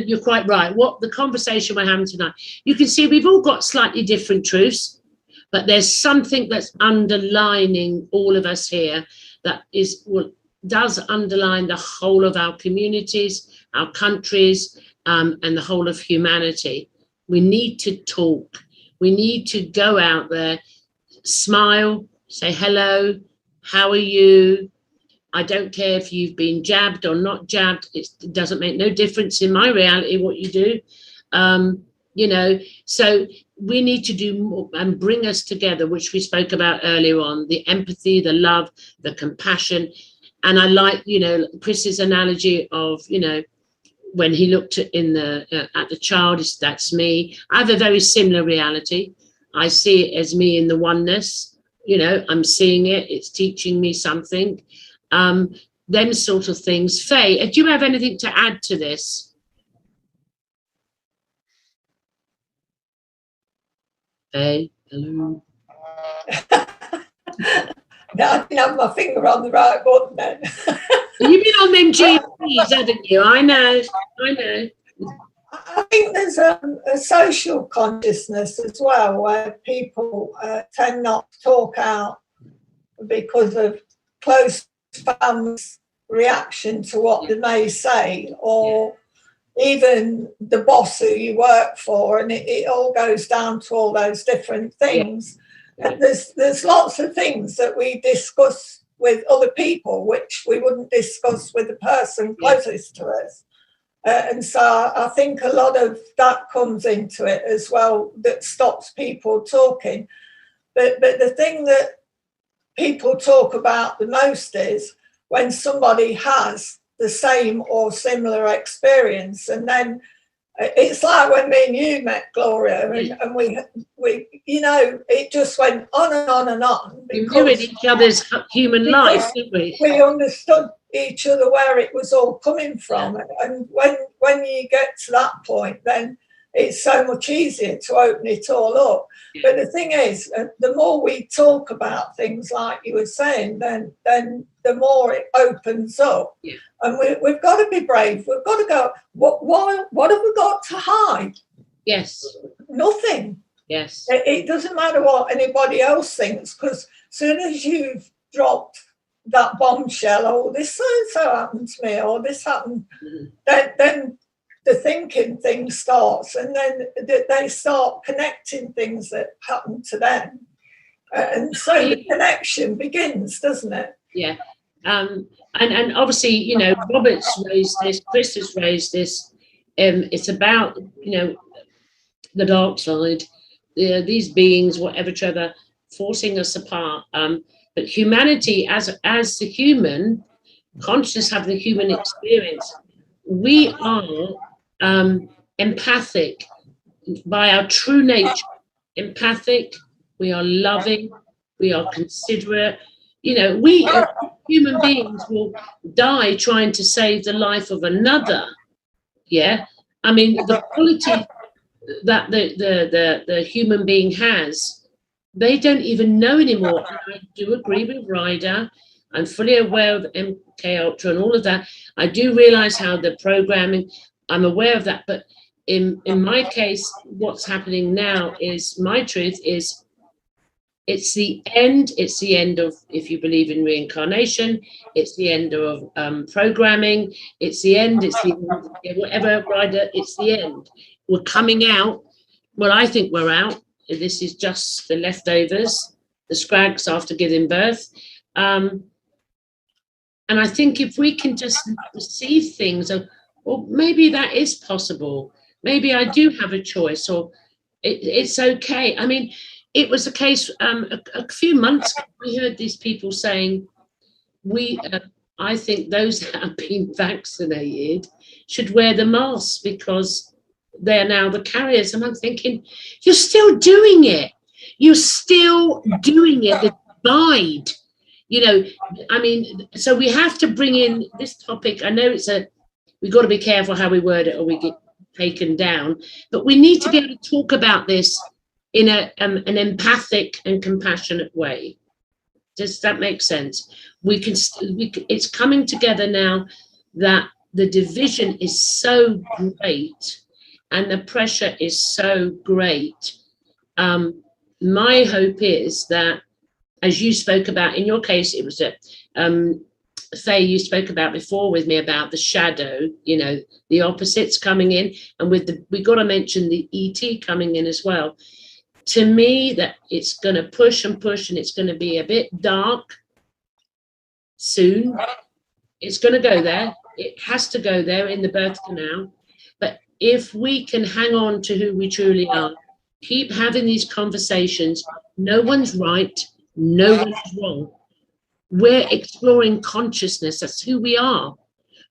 you're quite right. What the conversation we're having tonight, you can see we've all got slightly different truths, but there's something that's underlining all of us here that does underline the whole of our communities, our countries, and the whole of humanity. We need to talk. We need to go out there, smile, say hello, how are you? I don't care if you've been jabbed or not jabbed. It doesn't make no difference in my reality what you do. So we need to do more and bring us together, which we spoke about earlier on, the empathy, the love, the compassion. And I like, Chris's analogy of, when he looked at the child, that's me. I have a very similar reality. I see it as me in the oneness. I'm seeing it. It's teaching me something. Them sort of things. Faye, do you have anything to add to this? Faye, hello. No, I didn't have my finger on the right button then. You've been on them GPs, haven't you? I know. I think there's a social consciousness as well, where people tend not to talk out because of close families' reaction to what they may say, or even the boss who you work for, and it all goes down to all those different things. Yeah. There's lots of things that we discuss with other people which we wouldn't discuss with the person closest to us. And so I think a lot of that comes into it as well, that stops people talking. But the thing that people talk about the most is when somebody has the same or similar experience. And then it's like when me and you met, Gloria, and we it just went on and on and on. We knew each other's human life, didn't we? We understood each other where it was all coming from. And when you get to that point, then it's so much easier to open it all up. But the thing is, the more we talk about things like you were saying, then the more it opens up. Yeah. And we've got to be brave. We've got to go, what have we got to hide? Yes. Nothing. Yes. It doesn't matter what anybody else thinks, because as soon as you've dropped that bombshell, oh, this so happened to me, or this happened, then the thinking thing starts, and then they start connecting things that happen to them. And so the connection begins, doesn't it? Yeah. And obviously, Robert's raised this, Chris has raised this. It's about, the dark side, these beings, whatever, forcing us apart. But humanity, as the human consciousness, having the human experience, we are empathic by our true nature. Empathic, we are loving, we are considerate. We as human beings will die trying to save the life of another. Yeah, I mean, the quality that the human being has, they don't even know anymore. And I do agree with Ryder. I'm fully aware of MK Ultra and all of that. I do realize how the programming, I'm aware of that. But in my case, what's happening now is, my truth is, it's the end of, if you believe in reincarnation, it's the end of programming, it's the end, whatever, Ryder, it's the end. We're coming out. Well, I think we're out. This is just the leftovers, the scrags after giving birth. And I think if we can just receive things, well, maybe that is possible. Maybe I do have a choice, or it's okay. I mean, it was a case a few months ago, we heard these people saying, I think those that have been vaccinated should wear the masks because they're now the carriers. And I'm thinking, you're still doing it. You're still doing it. The divide, I mean, so we have to bring in this topic. I know we've got to be careful how we word it or we get taken down, but we need to be able to talk about this in an empathic and compassionate way. Does that make sense? It's coming together now that the division is so great and the pressure is so great. My hope is that, as you spoke about in your case, it was Faye, you spoke about before with me about the shadow, the opposites coming in, and we got to mention the ET coming in as well. To me, that it's going to push and push, and it's going to be a bit dark soon. It's going to go there. It has to go there in the birth canal. But if we can hang on to who we truly are keep having these conversations. No one's right, no one's wrong. We're exploring consciousness. That's who we are.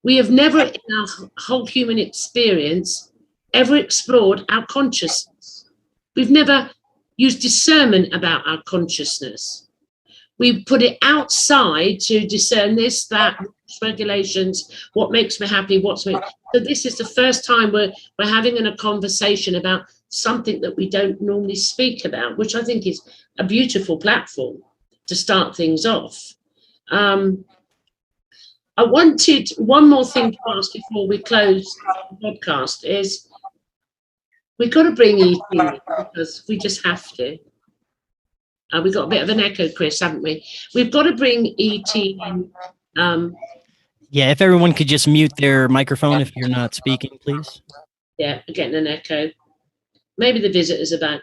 We have never in our whole human experience ever explored our consciousness. We've never used discernment about our consciousness. We put it outside to discern this, that, regulations, what makes me happy, so this is the first time we're having a conversation about something that we don't normally speak about, which I think is a beautiful platform to start things off. I wanted one more thing to ask before we close the podcast is we've got to bring E.T. because we just have to. We've got a bit of an echo, Chris, haven't we? We've got to bring E.T. in. Yeah, if everyone could just mute their microphone if you're not speaking, please. Yeah, we're getting an echo. Maybe the visitors are back.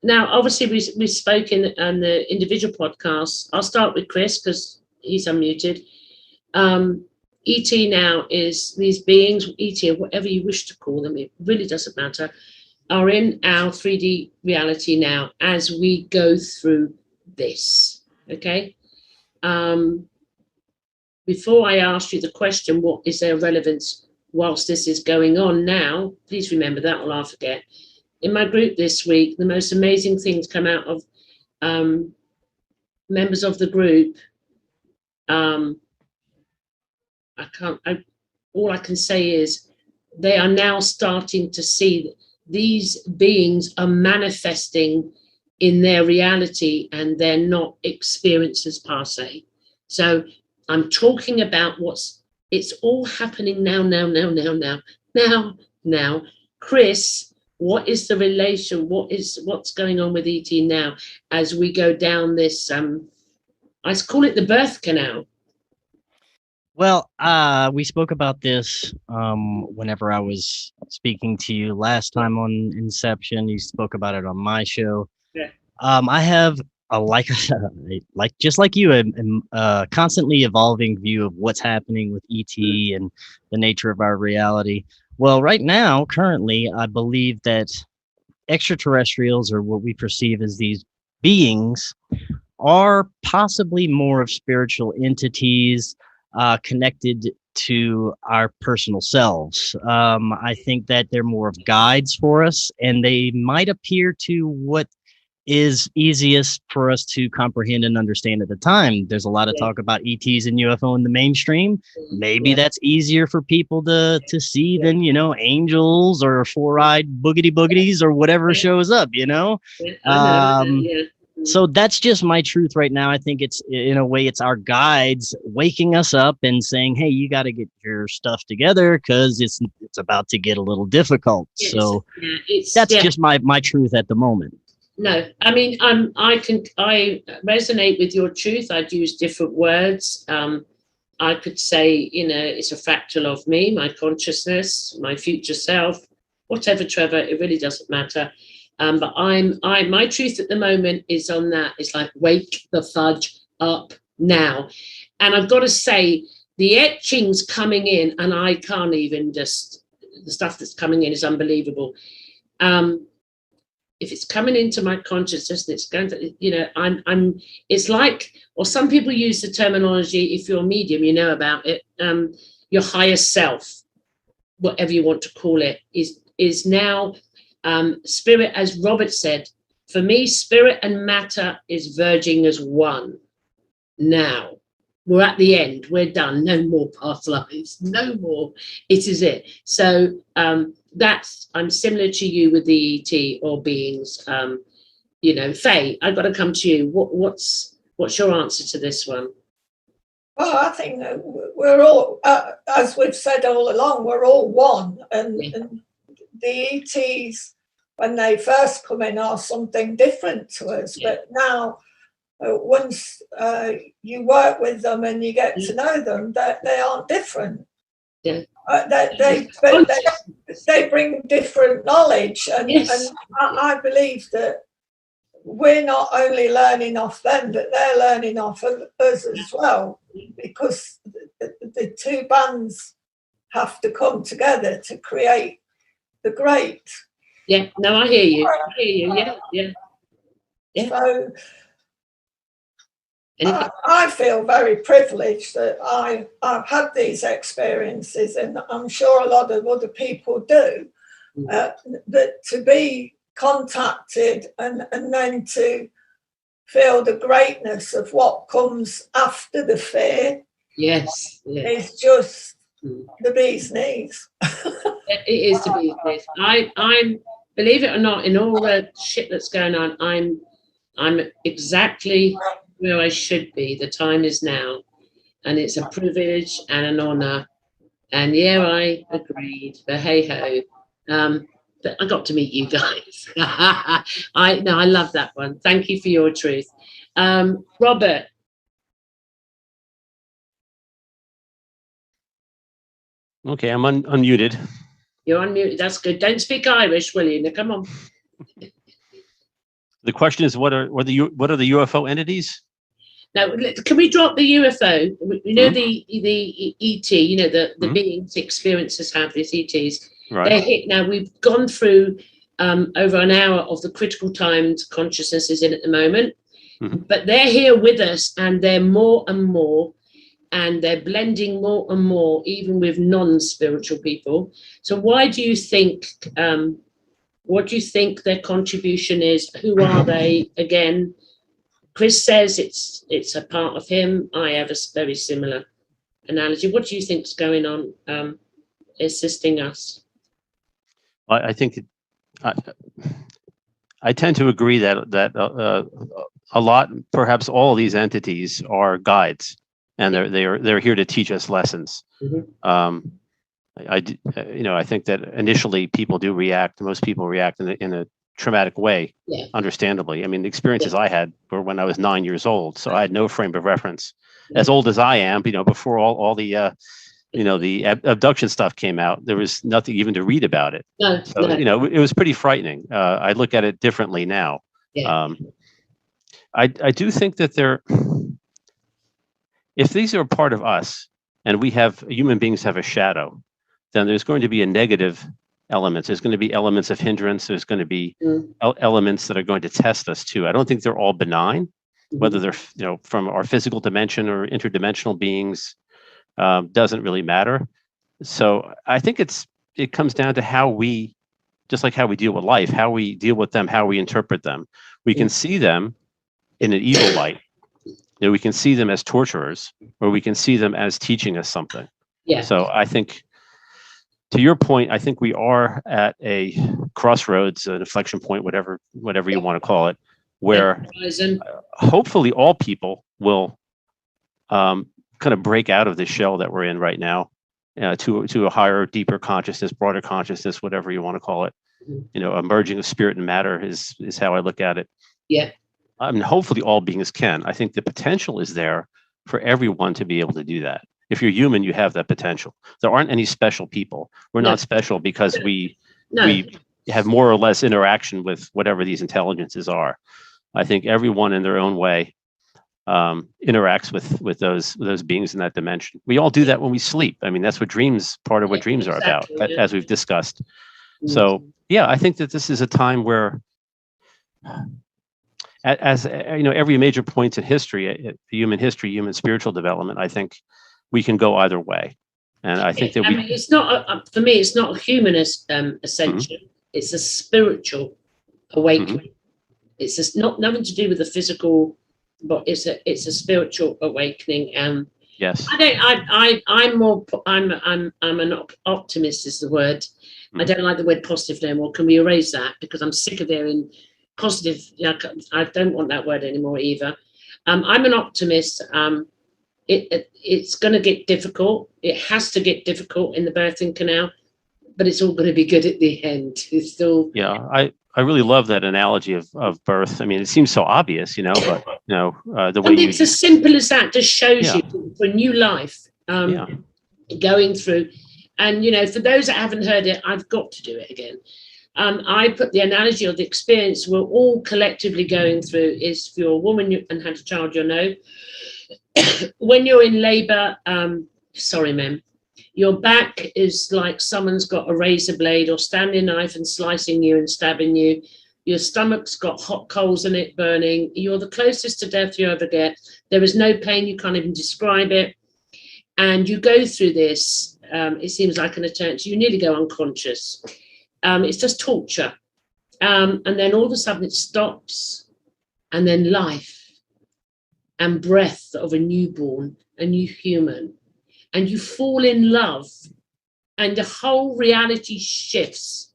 Now, obviously, we spoke in the individual podcasts. I'll start with Chris because he's unmuted. E.T. now is these beings, E.T. or whatever you wish to call them, it really doesn't matter, are in our 3D reality now as we go through this, okay? Before I ask you the question, what is their relevance whilst this is going on now, please remember that or I'll forget. In my group this week, the most amazing things come out of members of the group. All I can say is they are now starting to see that these beings are manifesting in their reality and they're not experiences per se. So I'm talking about it's all happening now. Chris, what is the relation? What's going on with ET now as we go down this, I call it the birth canal. Well, we spoke about this whenever I was speaking to you last time on Inception. You spoke about it on my show. Yeah. I have just like you, a constantly evolving view of what's happening with ET and the nature of our reality. Well, right now, currently, I believe that extraterrestrials, or what we perceive as these beings, are possibly more of spiritual entities connected to our personal selves. I think that they're more of guides for us, and they might appear to what is easiest for us to comprehend and understand at the time. There's a lot of talk about ETs and UFO in the mainstream. Maybe that's easier for people to see than, angels or four-eyed boogity boogities or whatever shows up, So that's just my truth right now. I think it's, in a way, it's our guides waking us up and saying, hey, you got to get your stuff together because it's about to get a little difficult. So that's just my truth at the moment. No, I mean, I resonate with your truth. I'd use different words. I could say, it's a fractal of me, my consciousness, my future self, whatever, Trevor, it really doesn't matter. But my truth at the moment is on that. It's like, wake the fudge up now. And I've got to say, the etchings coming in, and I can't even the stuff that's coming in is unbelievable. If it's coming into my consciousness, it's going to, it's like, or some people use the terminology, if you're a medium, you know about it, your higher self, whatever you want to call it, is now spirit, as Robert said. For me, spirit and matter is verging as one. Now, we're at the end. We're done. No more past lives. No more. It is it. So I'm similar to you with the ET or beings. Faye, I've got to come to you. What's your answer to this one? Well, I think that we're all, as we've said all along, we're all one. And the ETs, when they first come in, are something different to us. Yeah. But now, once you work with them and you get to know them, they aren't different. Yeah. They bring different knowledge, and I believe that we're not only learning off them, but they're learning off of us as well, because the two bands have to come together to create the great. Yeah. No, I hear you. I hear you. Yeah. So I feel very privileged that I've had these experiences, and I'm sure a lot of other people do. But to be contacted and then to feel the greatness of what comes after the fear, yes, is just the bee's knees. It is the bee's knees. I'm believe it or not, in all the shit that's going on, I'm exactly where I should be. The time is now, and it's a privilege and an honor. And yeah, I agreed. But hey ho, but I got to meet you guys. I love that one. Thank you for your truth, Robert. Okay, I'm unmuted. You're unmuted. That's good. Don't speak Irish, will you? Now, come on. The question is, what are the UFO entities? Now, can we drop the UFO? You know, the ET, you know, the beings, the experiences have, these ETs. Right. They're hit. Now, we've gone through over an hour of the critical times consciousness is in at the moment. But they're here with us, and they're more and more, and they're blending more and more, even with non-spiritual people. So why do you think, what do you think their contribution is? Who are they again? Chris says it's a part of him. I have a very similar analogy. What do you think is going on assisting us? I think I tend to agree that a lot, perhaps all of these entities are guides, and they're here to teach us lessons. I think that initially people do react. Most people react in a traumatic way, understandably. I mean, the experiences I had were when I was 9 years old, so I had no frame of reference. As old as I am, before all the the abduction stuff came out, there was nothing even to read about it. It was pretty frightening. I look at it differently now. I do think that if these are part of us, and human beings have a shadow, then there's going to be a negative elements. There's going to be elements of hindrance. There's going to be elements that are going to test us too. I don't think they're all benign, whether they're from our physical dimension or interdimensional beings, doesn't really matter. So I think it comes down to how we deal with life, how we deal with them, how we interpret them. We can see them in an evil light. We can see them as torturers, or we can see them as teaching us something. So I think, to your point, I think we are at a crossroads, an inflection point, whatever you want to call it, where hopefully all people will kind of break out of the shell that we're in right now, to a higher, deeper consciousness, broader consciousness, whatever you want to call it. A merging of spirit and matter is how I look at it. I mean, hopefully all beings can. I think the potential is there for everyone to be able to do that. If you're human, you have that potential. There aren't any special people. We're not special because we have more or less interaction with whatever these intelligences are. I think everyone in their own way interacts with those beings in that dimension. We all do that when we sleep. I mean, that's part of what dreams are about, as we've discussed. So I think that this is a time where, as every major point in history, human spiritual development, I think we can go either way. And I think that it's not for me, it's not a humanist ascension. It's a spiritual awakening. It's just nothing to do with the physical, but it's a spiritual awakening. Yes. I'm an optimist is the word. I don't like the word positive no more. Can we erase that? Because I'm sick of hearing positive. I don't want that word anymore either. I'm an optimist. It's going to get difficult. It has to get difficult in the birthing canal, but it's all going to be good at the end. It's still. I really love that analogy of birth. I mean, it seems so obvious, but the way it's as simple as that just shows you for a new life going through. And for those that haven't heard it, I've got to do it again. I put the analogy of the experience we're all collectively going through is, if you're a woman and had a child, when you're in labor, sorry, ma'am, Your back is like someone's got a razor blade or Stanley knife and slicing you and stabbing you. Your stomach's got hot coals in it burning. You're the closest to death you ever get. There is no pain. You can't even describe it. And you go through this. It seems like an eternity. You nearly go unconscious. It's just torture. And then all of a sudden it stops. And then life and breath of a newborn, a new human. And you fall in love. And the whole reality shifts.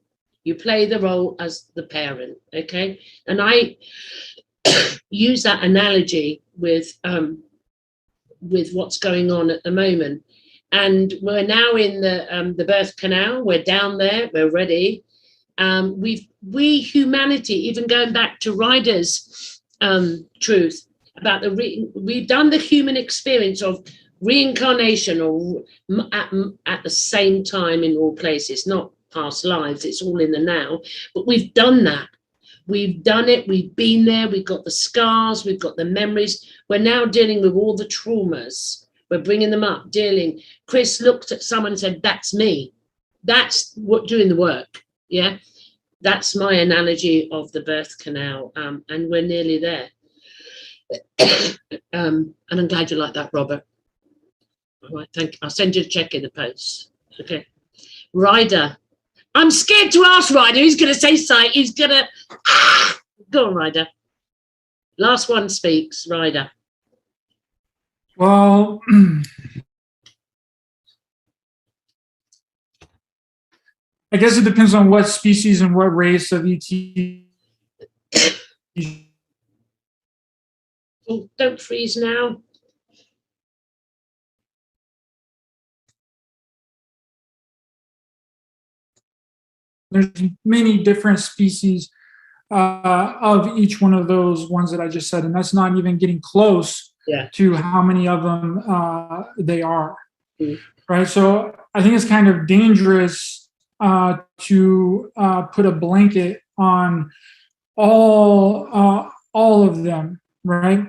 You play the role as the parent, okay? And I use that analogy with what's going on at the moment. And we're now in the birth canal. We're down there. We're ready. We humanity, even going back to Ryder's truth about we've done the human experience of reincarnation or at the same time in all places, not past lives, it's all in the now, but we've done that. We've done it, we've been there, we've got the scars, we've got the memories. We're now dealing with all the traumas. We're bringing them up, dealing. Chris looked at someone and said, that's me. That's what doing the work, yeah? That's my analogy of the birth canal, and we're nearly there. And I'm glad you like that, Robert. All right, thank you. I'll send you a check in the post. Okay. Ryder. I'm scared to ask Ryder. He's going to say sight. He's going to... Go on, Ryder. Last one speaks, Ryder. Well, I guess it depends on what species and what race of ET. Oh, don't freeze now. There's many different species of each one of those ones that I just said, and that's not even getting close to how many of them they are, right? So I think it's kind of dangerous to put a blanket on all of them, right?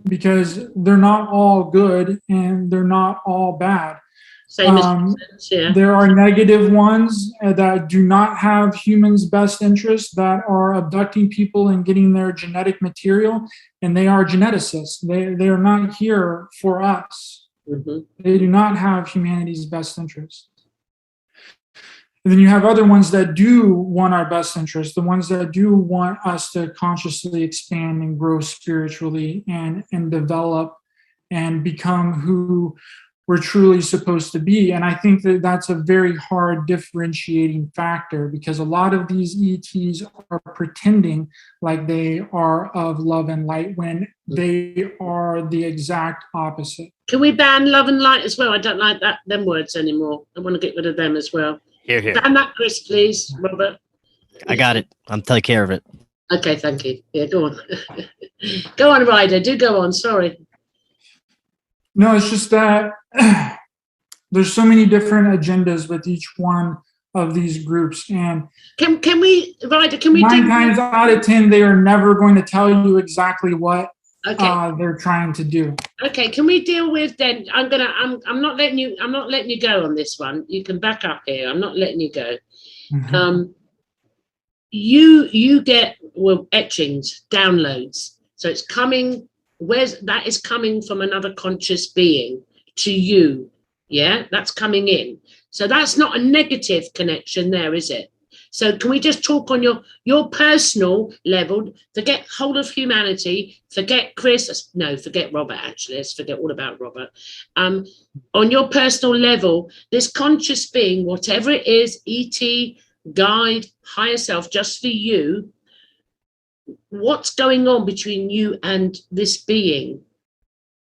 Because they're not all good and they're not all bad. Same as there are negative ones that do not have humans' best interests, that are abducting people and getting their genetic material, and they are geneticists. They are not here for us. They do not have humanity's best interest. And then you have other ones that do want our best interest, the ones that do want us to consciously expand and grow spiritually and develop and become who we're truly supposed to be. And I think that that's a very hard differentiating factor, because a lot of these ETs are pretending like they are of love and light when they are the exact opposite. Can we ban love and light as well? I don't like them words anymore. I want to get rid of them as well. Here. Ban that, Chris, please, Robert. I got it. I'm taking care of it. Okay, thank you. Yeah, go on. Go on, Ryder. Do go on. Sorry. No, it's just that there's so many different agendas with each one of these groups. And can we, Ryder, 9 times out of 10, they are never going to tell you exactly what they're trying to do. Okay, can we deal with then? I'm not letting you go on this one. You can back up here. I'm not letting you go. You get etchings, downloads. So it's coming. That is coming from another conscious being to you. Yeah, that's coming in. So that's not a negative connection there, is it? So can we just talk on your personal level? Forget whole of humanity. Forget Chris. No, forget Robert, actually. Let's forget all about Robert. On your personal level, this conscious being, whatever it is, ET, guide, higher self, just for you, what's going on between you and this being?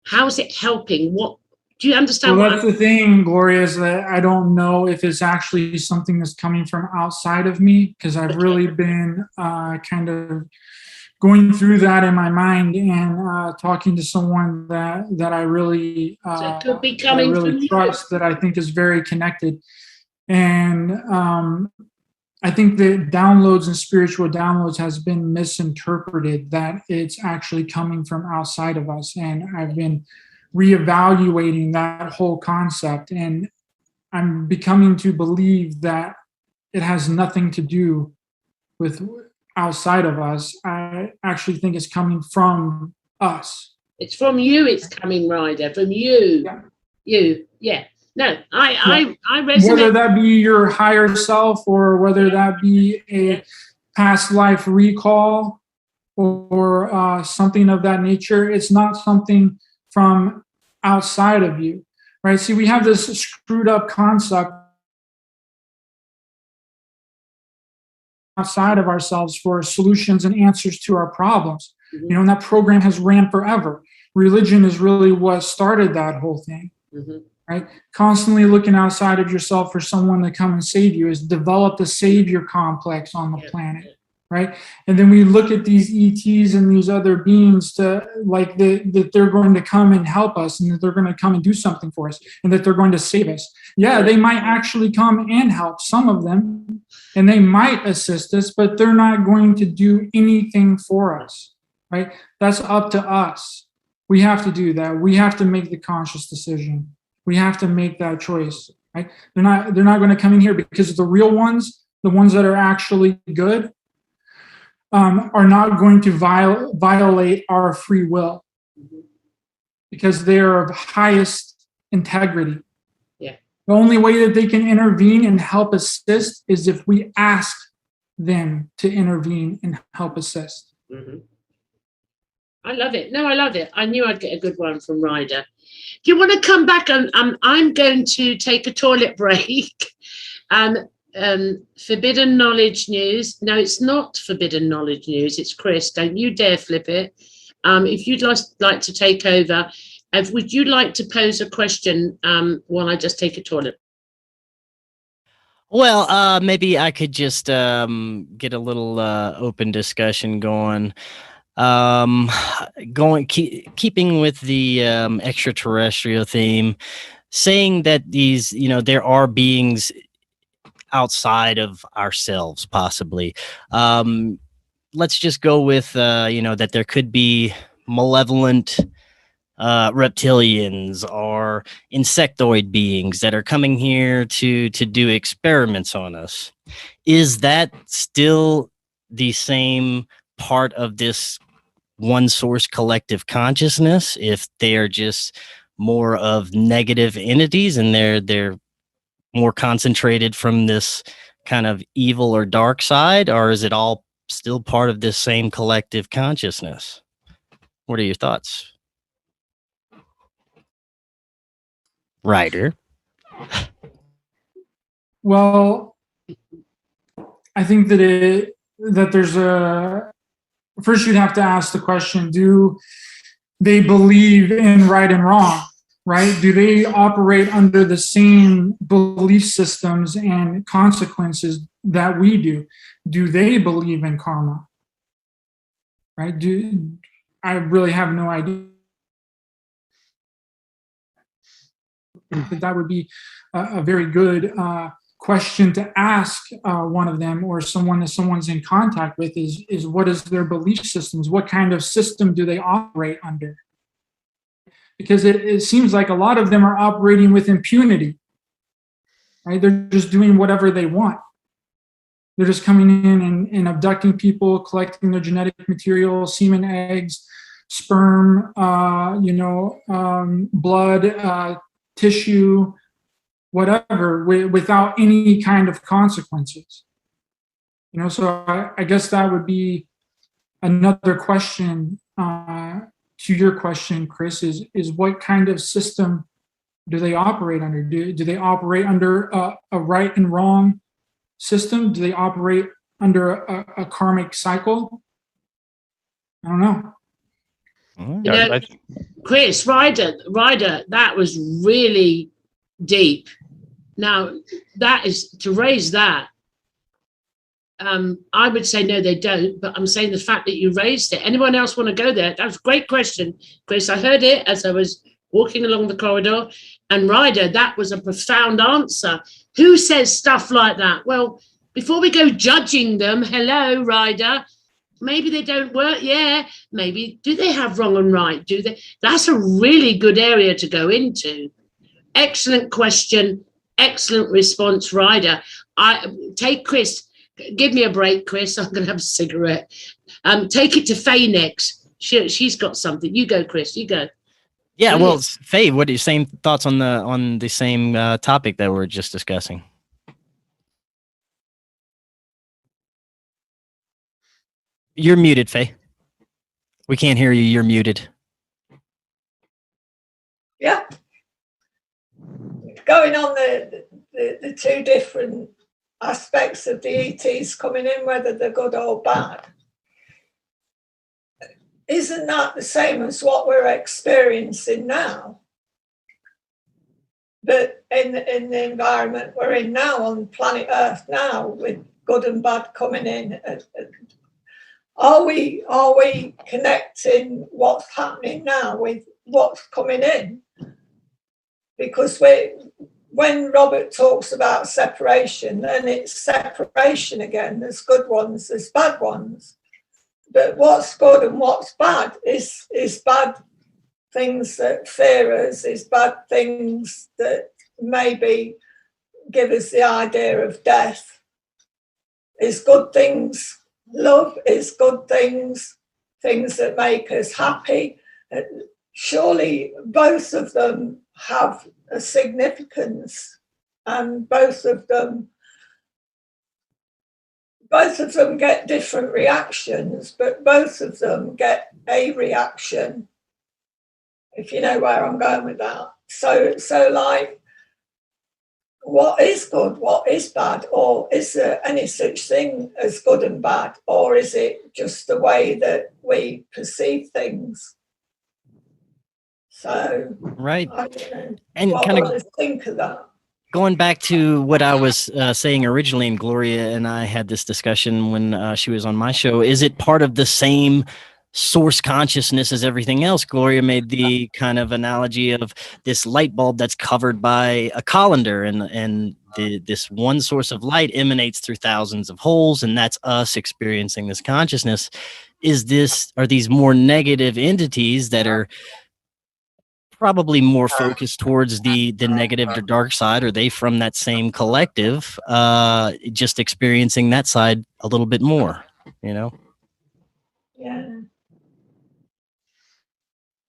How is it helping? What do you understand? Well, that's the thing, Gloria, is that I don't know if it's actually something that's coming from outside of me, because I've really been kind of going through that in my mind and talking to someone that I really so it could be coming from trust, that I think is very connected. And I think that downloads and spiritual downloads has been misinterpreted, that it's actually coming from outside of us. And I've been reevaluating that whole concept. And I'm becoming to believe that it has nothing to do with outside of us. I actually think it's coming from us. It's from you. It's coming, Ryder. From you. Yeah. You. Yeah. No, I resonate. Whether that be your higher self or whether that be a past life recall or something of that nature, it's not something from outside of you, right? See, we have this screwed up concept outside of ourselves for solutions and answers to our problems. Mm-hmm. You know, and that program has ran forever. Religion is really what started that whole thing. Mm-hmm. Right? Constantly looking outside of yourself for someone to come and save you is develop the savior complex on the planet, right? And then we look at these ETs and these other beings to like that they're going to come and help us and that they're going to come and do something for us and that they're going to save us. Yeah, they might actually come and help, some of them, and they might assist us, but they're not going to do anything for us, right? That's up to us. We have to do that. We have to make the conscious decision. We have to make that choice, right? They're not going to come in here because the real ones, the ones that are actually good, are not going to violate our free will because they are of highest integrity. Yeah. The only way that they can intervene and help assist is if we ask them to intervene and help assist. Mm-hmm. I love it. No, I love it. I knew I'd get a good one from Ryder. Do you want to come back? I'm going to take a toilet break. Forbidden knowledge news. No, it's not forbidden knowledge news. It's Chris. Don't you dare flip it. If you'd like to take over, would you like to pose a question while I just take a toilet? Well, maybe I could just get a little open discussion going. Keeping with the extraterrestrial theme, saying that these, there are beings outside of ourselves, possibly. Let's just go with, that there could be malevolent reptilians or insectoid beings that are coming here to do experiments on us. Is that still the same part of this one source collective consciousness, if they are just more of negative entities and they're more concentrated from this kind of evil or dark side, or is it all still part of this same collective consciousness? What are your thoughts, Ryder? Well, I think that there's first you'd have to ask the question, do they believe in right and wrong, right? Do they operate under the same belief systems and consequences that we do? Do they believe in karma, right? I really have no idea. That would be a very good question to ask one of them or someone that someone's in contact with is what is their belief systems? What kind of system do they operate under? Because it seems like a lot of them are operating with impunity, right? They're just doing whatever they want. They're just coming in and abducting people, collecting their genetic material, semen, eggs, sperm, blood, tissue, whatever, without any kind of consequences. So I guess that would be another question to your question, Chris, is what kind of system do they operate under? Do they operate under a right and wrong system? Do they operate under a karmic cycle? I don't know. Chris, Ryder, that was really deep. Now, that is to raise that. I would say no, they don't. But I'm saying the fact that you raised it. Anyone else want to go there? That was a great question, Chris. I heard it as I was walking along the corridor. And Ryder, that was a profound answer. Who says stuff like that? Well, before we go judging them, hello, Ryder. Maybe they don't work. Yeah, maybe. Do they have wrong and right? Do they? That's a really good area to go into. Excellent question. excellent response, Ryder. Take Chris. Give me a break, Chris. I'm going to have a cigarette. Take it to Faye next. She's got something. You go, Chris. You go. Yeah, well, Faye, what are your same thoughts on the same topic that we're just discussing? You're muted, Faye. We can't hear you. You're muted. Yeah. Going on the two different aspects of the ETs coming in, whether they're good or bad. Isn't that the same as what we're experiencing now? But in the environment we're in now, on planet Earth now, with good and bad coming in, are we connecting what's happening now with what's coming in? Because when Robert talks about separation, then it's separation again. There's good ones, there's bad ones. But what's good and what's bad is bad things that fear us, is bad things that maybe give us the idea of death. Is good things love, is good things that make us happy. Surely both of them have a significance, and both of them get different reactions, but both of them get a reaction, if you know where I'm going with that. So like, what is good, what is bad, or is there any such thing as good and bad, or is it just the way that we perceive things? So right, I don't know. and kind of think of that. Going back to what I was saying originally, and Gloria and I had this discussion when she was on my show, is it part of the same source consciousness as everything else? Gloria made the kind of analogy of this light bulb that's covered by a colander, and this one source of light emanates through thousands of holes, and that's us experiencing this consciousness. Are these more negative entities that are probably more focused towards the negative or dark side? Are they from that same collective, just experiencing that side a little bit more, Yeah.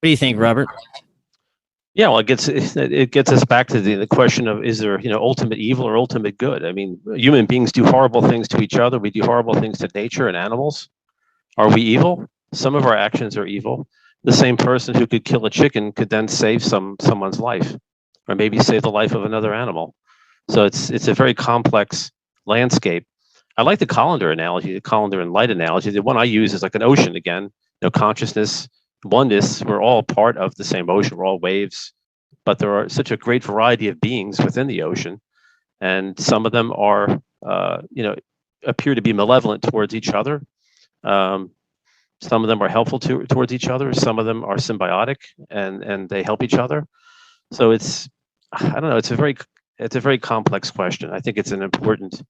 What do you think, Robert? Yeah, well, it gets us back to the question of, is there ultimate evil or ultimate good? I mean, human beings do horrible things to each other. We do horrible things to nature and animals. Are we evil? Some of our actions are evil. The same person who could kill a chicken could then save someone's life, or maybe save the life of another animal. So it's a very complex landscape. I like the colander analogy, the colander and light analogy. The one I use is like an ocean again. Consciousness, oneness. We're all part of the same ocean. We're all waves, but there are such a great variety of beings within the ocean, and some of them are, appear to be malevolent towards each other. Some of them are helpful towards each other. Some of them are symbiotic and they help each other. So I don't know. It's a very complex question. I think it's an important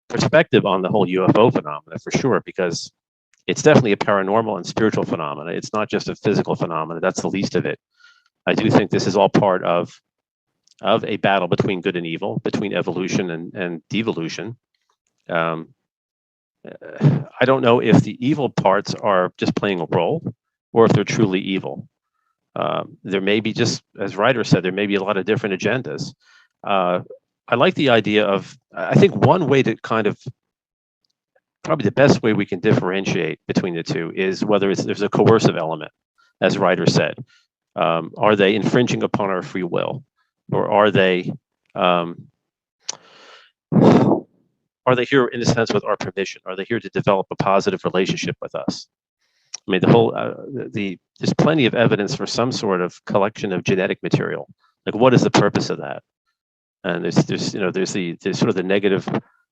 perspective on the whole UFO phenomena for sure, because it's definitely a paranormal and spiritual phenomena. It's not just a physical phenomena. That's the least of it. I do think this is all part of a battle between good and evil, between evolution and devolution. I don't know if the evil parts are just playing a role or if they're truly evil. There may be, just as Ryder said, there may be a lot of different agendas. I like the idea of, I think one way to probably the best way we can differentiate between the two is whether there's a coercive element, as Ryder said. Are they infringing upon our free will, or are they here in a sense with our permission? Are they here to develop a positive relationship with us? I mean, there's plenty of evidence for some sort of collection of genetic material. Like, what is the purpose of that? And there's sort of the negative,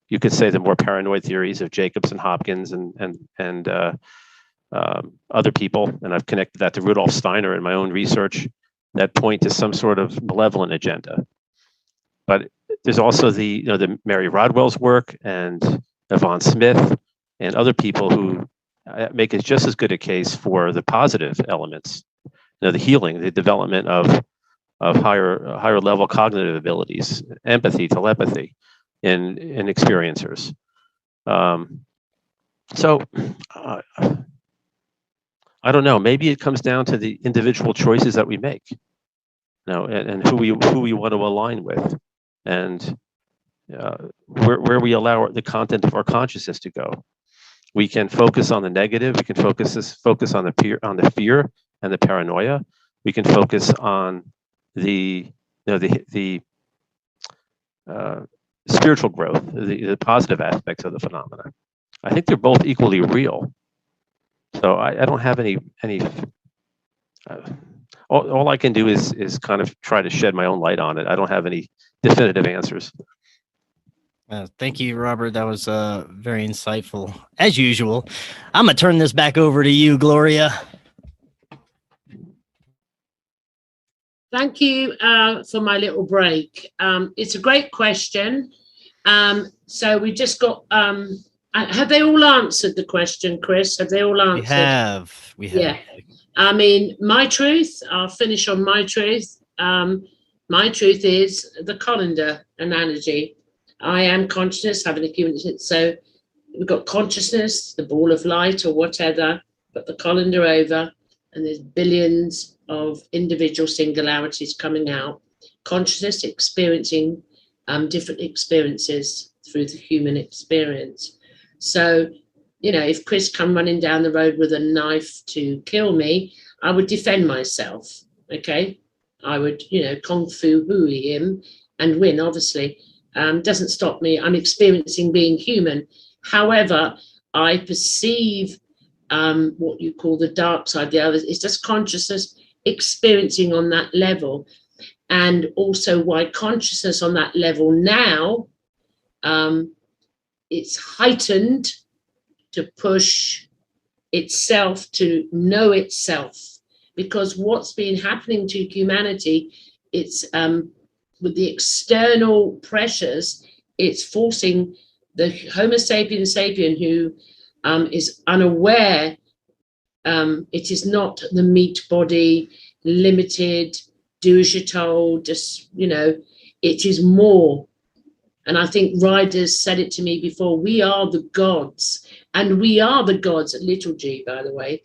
you could say, the more paranoid theories of Jacobs and Hopkins and other people, and I've connected that to Rudolf Steiner in my own research, that point to some sort of malevolent agenda. But there's also the Mary Rodwell's work and Yvonne Smith and other people who make it just as good a case for the positive elements, the healing, the development of higher level cognitive abilities, empathy, telepathy in experiencers. So I don't know. Maybe it comes down to the individual choices that we make, and who we want to align with, and where we allow the content of our consciousness to go. We can focus on the negative. We can focus on the fear and the paranoia. We can focus on the spiritual growth, the positive aspects of the phenomena. I think they're both equally real. So I don't have any. All I can do is kind of try to shed my own light on it. I don't have any definitive answers. Thank you, Robert. That was very insightful, as usual. I'm going to turn this back over to you, Gloria. Thank you for my little break. It's a great question. So we just got, have they all answered the question, Chris? Have they all answered? We have. Yeah. I mean, my truth, I'll finish on my truth. My truth is the colander analogy. I am consciousness, having accumulated. So we've got consciousness, the ball of light or whatever, but the colander over, and there's billions of individual singularities coming out. Consciousness experiencing different experiences through the human experience. So, if Chris come running down the road with a knife to kill me, I would defend myself, okay? I would, kung fu hui him and win, obviously. Doesn't stop me. I'm experiencing being human. However, I perceive what you call the dark side, the others. It's just consciousness experiencing on that level. And also why consciousness on that level now, it's heightened to push itself to know itself. Because what's been happening to humanity, it's with the external pressures, it's forcing the Homo sapiens sapien who is unaware. It is not the meat body, limited, do as you're told, just, it is more. And I think Ryder's said it to me before, we are the gods. And we are the gods, little g, by the way.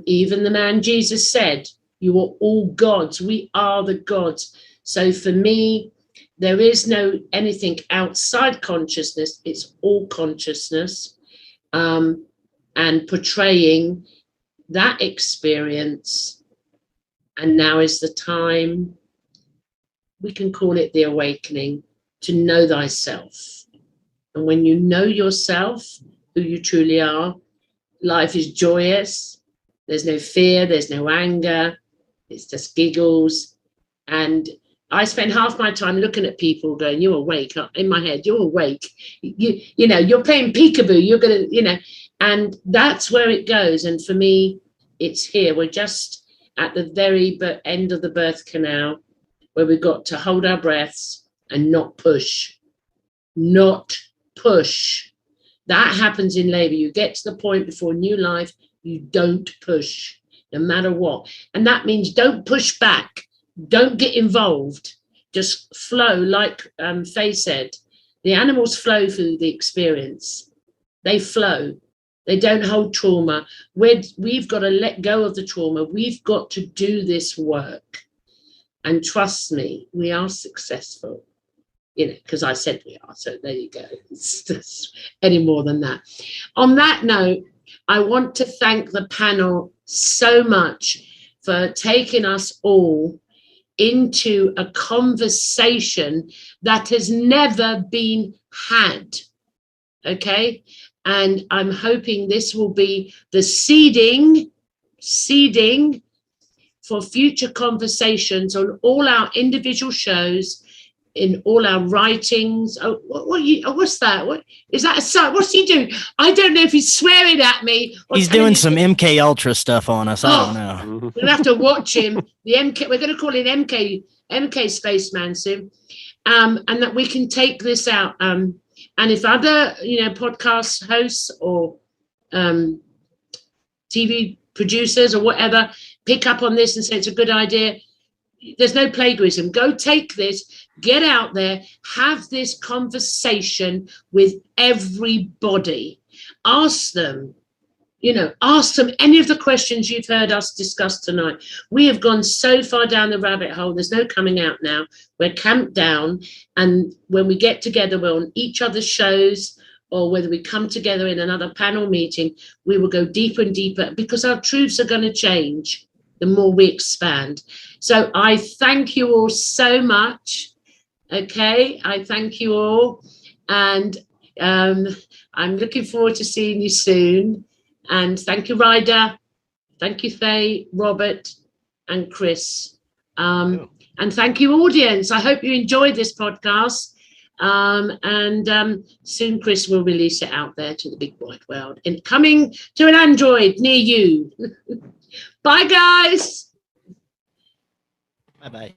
Even the man Jesus said, you are all gods. We are the gods. So for me, there is no anything outside consciousness. It's all consciousness, and portraying that experience. And now is the time, we can call it the awakening, to know thyself. And when you know yourself, who you truly are, life is joyous. There's no fear, there's no anger. It's just giggles. And I spend half my time looking at people going, you're awake. In my head, you're awake. You're playing peekaboo. You're going to, and that's where it goes. And for me, it's here. We're just at the very end of the birth canal where we've got to hold our breaths and not push. Not push. That happens in labor. You get to the point before new life, you don't push, no matter what. And that means don't push back. Don't get involved. Just flow, like Faye said. The animals flow through the experience. They flow. They don't hold trauma. We've got to let go of the trauma. We've got to do this work. And trust me, we are successful. Because I said we are. So there you go. It's just any more than that. On that note, I want to thank the panel so much for taking us all into a conversation that has never been had. Okay? And I'm hoping this will be the seeding for future conversations on all our individual shows, in all our writings. What's that? What is that? What's he doing? I don't know if he's swearing at me. He's doing some MK Ultra stuff on us. I don't know. We'll have to watch him. The MK. We're going to call it MK Spaceman soon, and that we can take this out. And if other podcast hosts or TV producers or whatever pick up on this and say it's a good idea, there's no plagiarism. Go take this, get out there, have this conversation with everybody. Ask them any of the questions you've heard us discuss tonight. We have gone so far down the rabbit hole. There's no coming out now. We're camped down. And when we get together, we're on each other's shows, or whether we come together in another panel meeting, we will go deeper and deeper, because our truths are going to change the more we expand. So I thank you all so much. Okay, I thank you all. And I'm looking forward to seeing you soon. And thank you, Ryder. Thank you, Faye, Robert, and Chris. And thank you, audience. I hope you enjoyed this podcast. Soon Chris will release it out there to the big wide world, and coming to an Android near you. Bye, guys. Bye-bye.